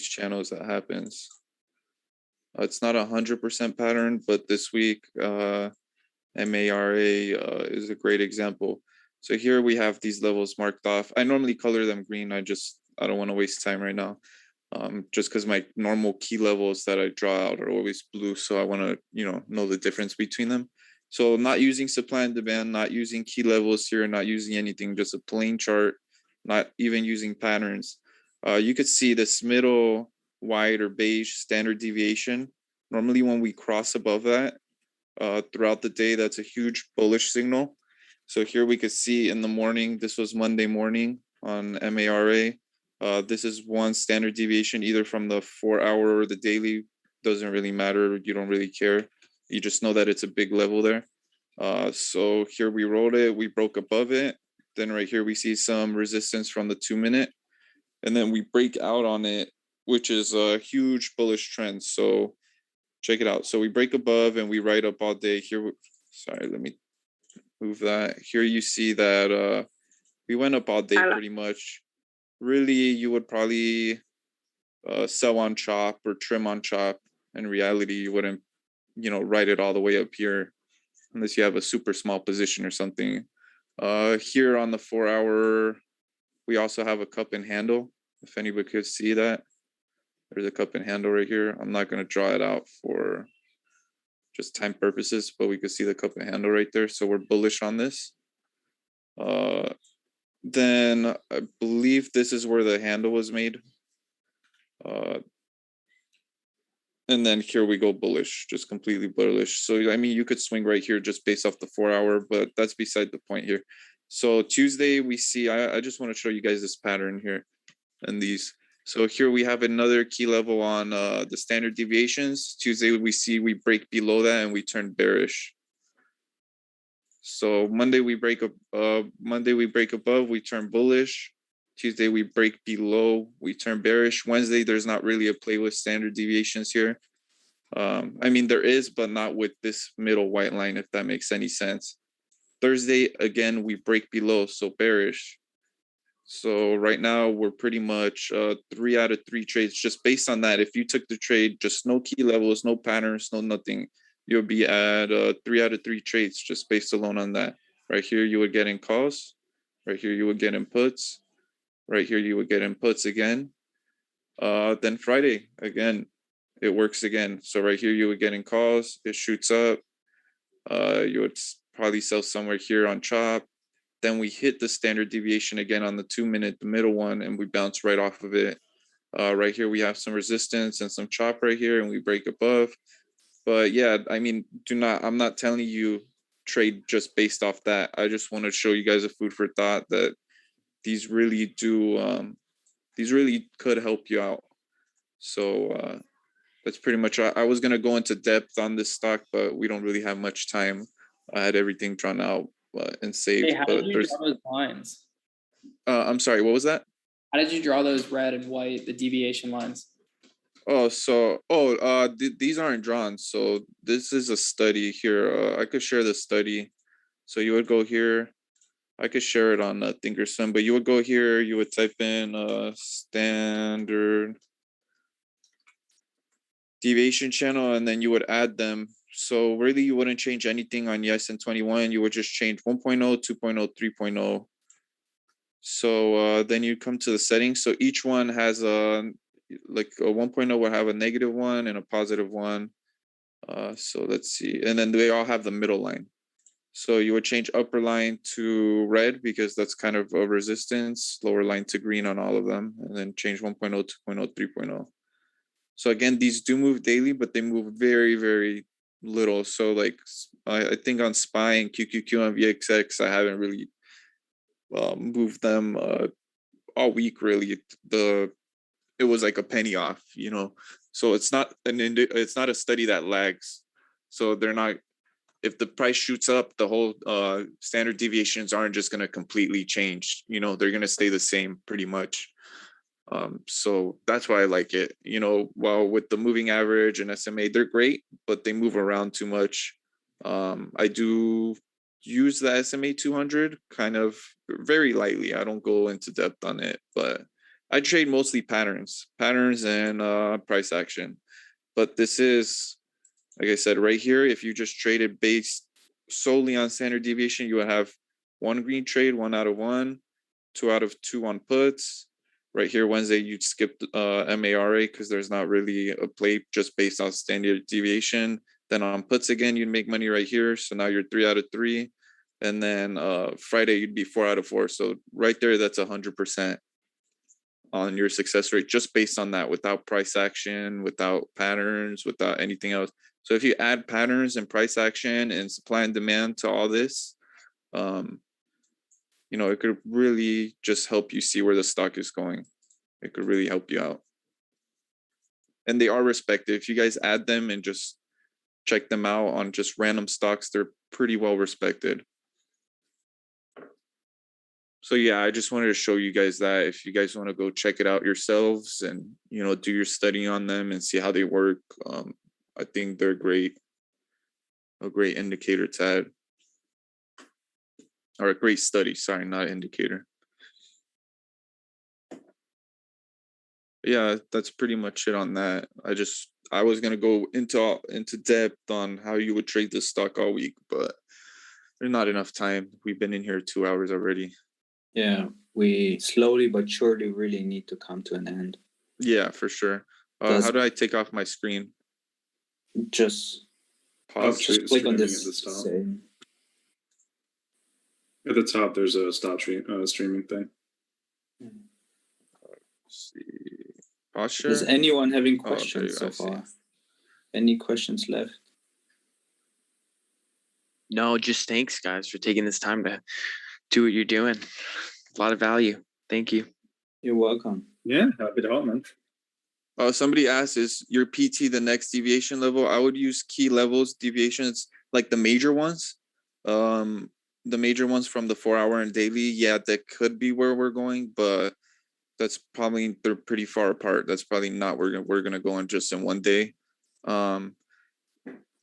channels that happens. It's not 100% pattern, but this week MARA is a great example. So here we have these levels marked off. I normally color them green. I don't want to waste time right now. just because my normal key levels that I draw out are always blue. So I want to, know the difference between them. So not using supply and demand, not using key levels here, not using anything, just a plain chart, not even using patterns. You could see this middle white or beige standard deviation. Normally when we cross above that throughout the day, that's a huge bullish signal. So here we could see in the morning, this was Monday morning on MARA. This is one standard deviation, either from the 4-hour or the daily. Doesn't really matter. You don't really care. You just know that it's a big level there. So here we rolled it. We broke above it. Then right here, we see some resistance from the 2-minute. And then we break out on it, which is a huge bullish trend. So check it out. So we break above and we ride up all day. Here, sorry, let me move that. Here you see that we went up all day pretty much. Really, you would probably sell on chop or trim on chop. In reality, you wouldn't, ride it all the way up here unless you have a super small position or something. Here on the 4-hour, we also have a cup and handle. If anybody could see that, there's a cup and handle right here. I'm not going to draw it out for just time purposes, but we could see the cup and handle right there. So we're bullish on this. Then I believe this is where the handle was made. And then here we go bullish, just completely bullish. So, I mean, you could swing right here just based off the 4-hour, but that's beside the point here. So Tuesday we see, I just want to show you guys this pattern here and these. So here we have another key level on the standard deviations. Tuesday we see we break below that and we turn bearish. So Monday we break above, we turn bullish. Tuesday we break below, we turn bearish. Wednesday there's not really a play with standard deviations here. I mean there is, but not with this middle white line, if that makes any sense. Thursday again we break below, so bearish. So right now we're pretty much 3 out of 3 trades just based on that. If you took the trade, just no key levels, no patterns, no nothing, you'll be at 3 out of 3 trades just based alone on that. Right here you would get in calls. Right here you would get in puts. Right here you would get in puts again. Then Friday again, it works again. So right here you would get in calls. It shoots up. You would probably sell somewhere here on chop. Then we hit the standard deviation again on the 2-minute, the middle one, and we bounce right off of it. Right here we have some resistance and some chop right here, and we break above. But yeah, I mean, I'm not telling you trade just based off that. I just want to show you guys a food for thought that these really could help you out. So that's pretty much. I was gonna go into depth on this stock, but we don't really have much time. I had everything drawn out and saved. Hey, how did you draw those lines? I'm sorry, what was that? How did you draw those red and white, the deviation lines? These aren't drawn. So this is a study here. I could share the study. So you would go here. I could share it on Thinkorswim, but you would go here. You would type in standard deviation channel, and then you would add them. So really, you wouldn't change anything on yes and 21. You would just change 1.0, 2.0, 3.0. So then you come to the settings. So each one has a 1.0 will have a -1 and a +1. So let's see. And then they all have the middle line. So you would change upper line to red because that's kind of a resistance, lower line to green on all of them, and then change 1.0, 2.0, 3.0. So again, these do move daily, but they move very, very little. So like I think on SPY and QQQ and VXX, I haven't really moved them all week really. It was like a penny off, So it's not a study that lags. So they're not. If the price shoots up, the whole standard deviations aren't just going to completely change. They're going to stay the same pretty much. So that's why I like it. While with the moving average and SMA, they're great, but they move around too much. I do use the SMA 200 kind of very lightly. I don't go into depth on it, but I trade mostly patterns and price action. But this is, like I said, right here, if you just traded based solely on standard deviation, you would have 1 green trade, 1 out of 1, 2 out of 2 on puts, Right here, Wednesday, you'd skip MARA because there's not really a play just based on standard deviation. Then on puts again, you'd make money right here. So now you're 3 out of 3. And then Friday, you'd be 4 out of 4. So right there, that's 100% on your success rate just based on that, without price action, without patterns, without anything else. So if you add patterns and price action and supply and demand to all this, you know, it could really just help you see where the stock is going. It could really help you out. And they are respected. If you guys add them and just check them out on just random stocks, they're pretty well respected. So yeah, I just wanted to show you guys that if you guys want to go check it out yourselves and, you know, do your studying on them and see how they work. I think they're great. A great indicator to add. Or a great study, sorry, not indicator. Yeah, that's pretty much it on that. I was gonna go into depth on how you would trade this stock all week, but there's not enough time. We've been in here 2 hours already. Yeah, we slowly but surely really need to come to an end. Yeah, for sure. How do I take off my screen? Just pause. Just click on this. At the top, there's a stop streaming thing. Let's see. Posture? Is anyone having questions okay, so far? Any questions left? No, just thanks, guys, for taking this time to do what you're doing. A lot of value. Thank you. You're welcome. Yeah, happy to help, man. Somebody asked, is your PT the next deviation level? I would use key levels, deviations, like the major ones. The major ones from the 4 hour and daily. Yeah, that could be where we're going, but that's probably, they're pretty far apart. That's probably not where we're gonna go in just in one day.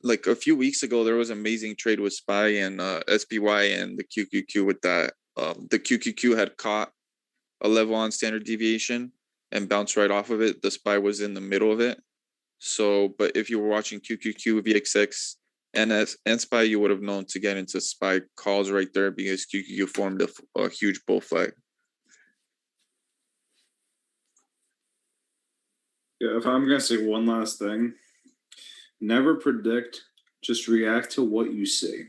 Like a few weeks ago, there was an amazing trade with SPY and SPY and the QQQ with that. The QQQ had caught a level on standard deviation and bounced right off of it. The SPY was in the middle of it. So, but if you were watching QQQ, VXX, and SPY, you would have known to get into SPY calls right there because QQQ formed a huge bull flag. Yeah, if I'm gonna say one last thing, never predict, just react to what you see.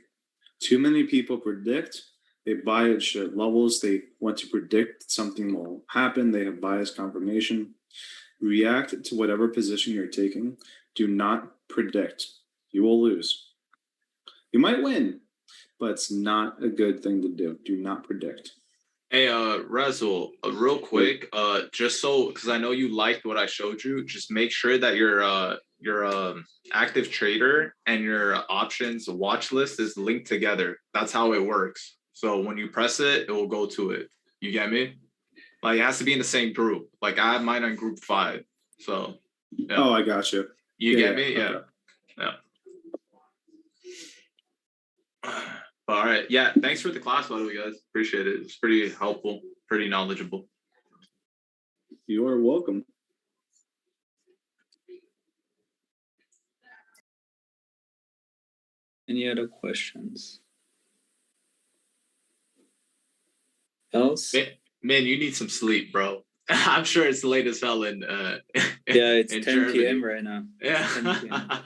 Too many people predict, they buy at shit levels, they want to predict something will happen, they have bias confirmation. React to whatever position you're taking. Do not predict. You will lose. You might win, but it's not a good thing to do. Do not predict. Hey, Razul, real quick, just so, because I know you liked what I showed you, just make sure that your active trader and your options watch list is linked together. That's how it works. So when you press it, it will go to it. You get me? Like, it has to be in the same group. Like, I have mine on group 5. So, yeah. Oh, I got you. You get me? Yeah. Okay. Yeah. All right. Yeah. Thanks for the class, by the way, guys. Appreciate it. It's pretty helpful, pretty knowledgeable. You are welcome. Any other questions? Else? Man, you need some sleep, bro. I'm sure it's late as hell in yeah, it's in 10 p.m. right now. Yeah.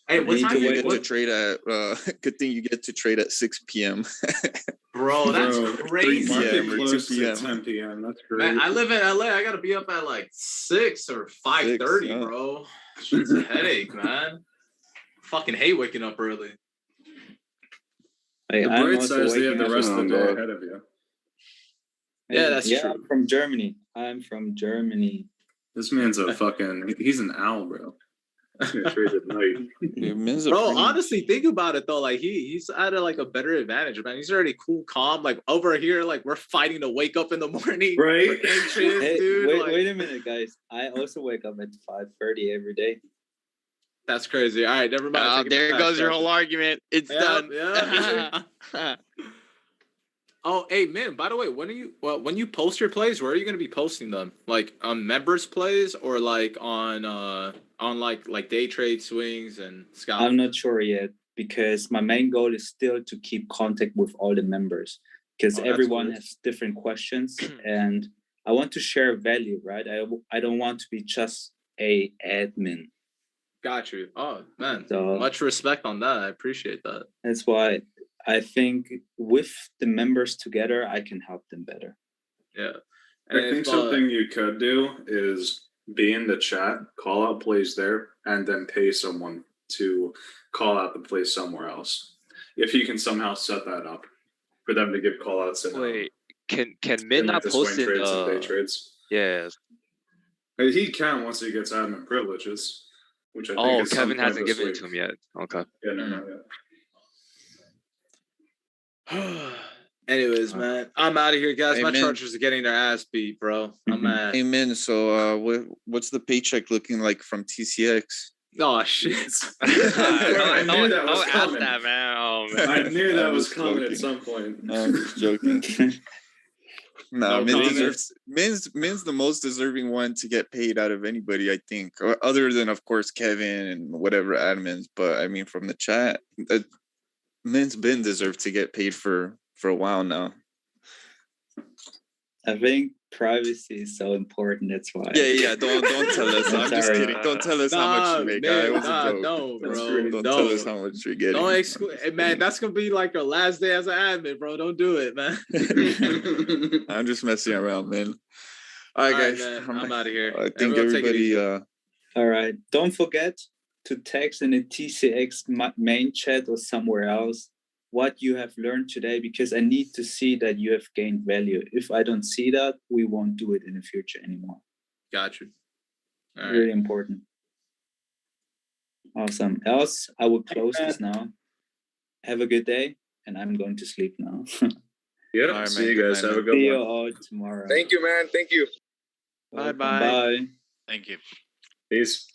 Hey, what Good time thing you you get to trade at good thing you get to trade at 6 p.m. Bro, that's crazy. 3 p.m. or 2 Close to p.m. 10 p.m. That's great. Man, I live in LA. I gotta be up at like 6 or 5:30, bro. It's a headache, man. Fucking hate waking up early. The bright side is they have the rest of the day ahead of you. Yeah, that's true. I'm from Germany. I'm from Germany. This man's a fucking, he's an owl, bro. He's gonna trade at night. Bro, honestly, think about it though. Like he's at a better advantage, man. He's already cool, calm. Like over here, like we're fighting to wake up in the morning, right? We're anxious, Hey, dude. wait a minute, guys. I also wake up at 5:30 every day. That's crazy. All right, never mind. There goes your whole argument. It's done. Yeah. Oh, hey man, by the way, when you post your plays, where are you gonna be posting them? Like on members' plays or like on like day trade swings and scalping? I'm not sure yet because my main goal is still to keep contact with all the members because everyone has different questions and I want to share value, right? I don't want to be just a admin. Got you. Oh man, So much respect on that. I appreciate that. that's why I think with the members together, I can help them better. Yeah. I think something you could do is be in the chat, call out plays there, and then pay someone to call out the play somewhere else. If you can somehow set that up for them to give call outs in. Wait, can Min like not the post swing in trades and day trades? Yeah. He can once he gets admin privileges, which I think Oh, is some Kevin point hasn't this given week. it to him yet. Okay. Yeah, no, not yet. Anyways, man, I'm out of here, guys. My Amen. Chargers are getting their ass beat, bro. I'm mad. Amen. So, what's the paycheck looking like from TCX? Oh shit! I knew that was Don't ask coming. that, man. Oh, man. I knew that I'm was just coming at joking. some point. I'm just joking. Nah, No Min comment. deserves. Min's the most deserving one to get paid out of anybody, I think, or other than of course Kevin and whatever admins. But I mean, from the chat, Min's been deserved to get paid for a while now. I think privacy is so important. That's why. Yeah. Don't tell us. I'm just Sorry. kidding. Don't tell us how much you make. man, It was a joke. no, bro. Don't no. tell us how much you're getting. Don't exclude, man. That's gonna be like your last day as an admin, bro. Don't do it, man. I'm just messing around, man. All right, guys. man, I'm out of here. I think Everyone take it everybody. easy. All right. Don't forget to text in the TCX main chat or somewhere else what you have learned today, because I need to see that you have gained value. If I don't see that, we won't do it in the future anymore. Got you. All right. Really important. Awesome. Else, I will close this now. Have a good day, and I'm going to sleep now. Yep. All right, See man. you guys. Good night, Have a man. good See one. you all tomorrow. Thank you, man. Thank you. Welcome. Bye-bye. Bye. Thank you. Peace.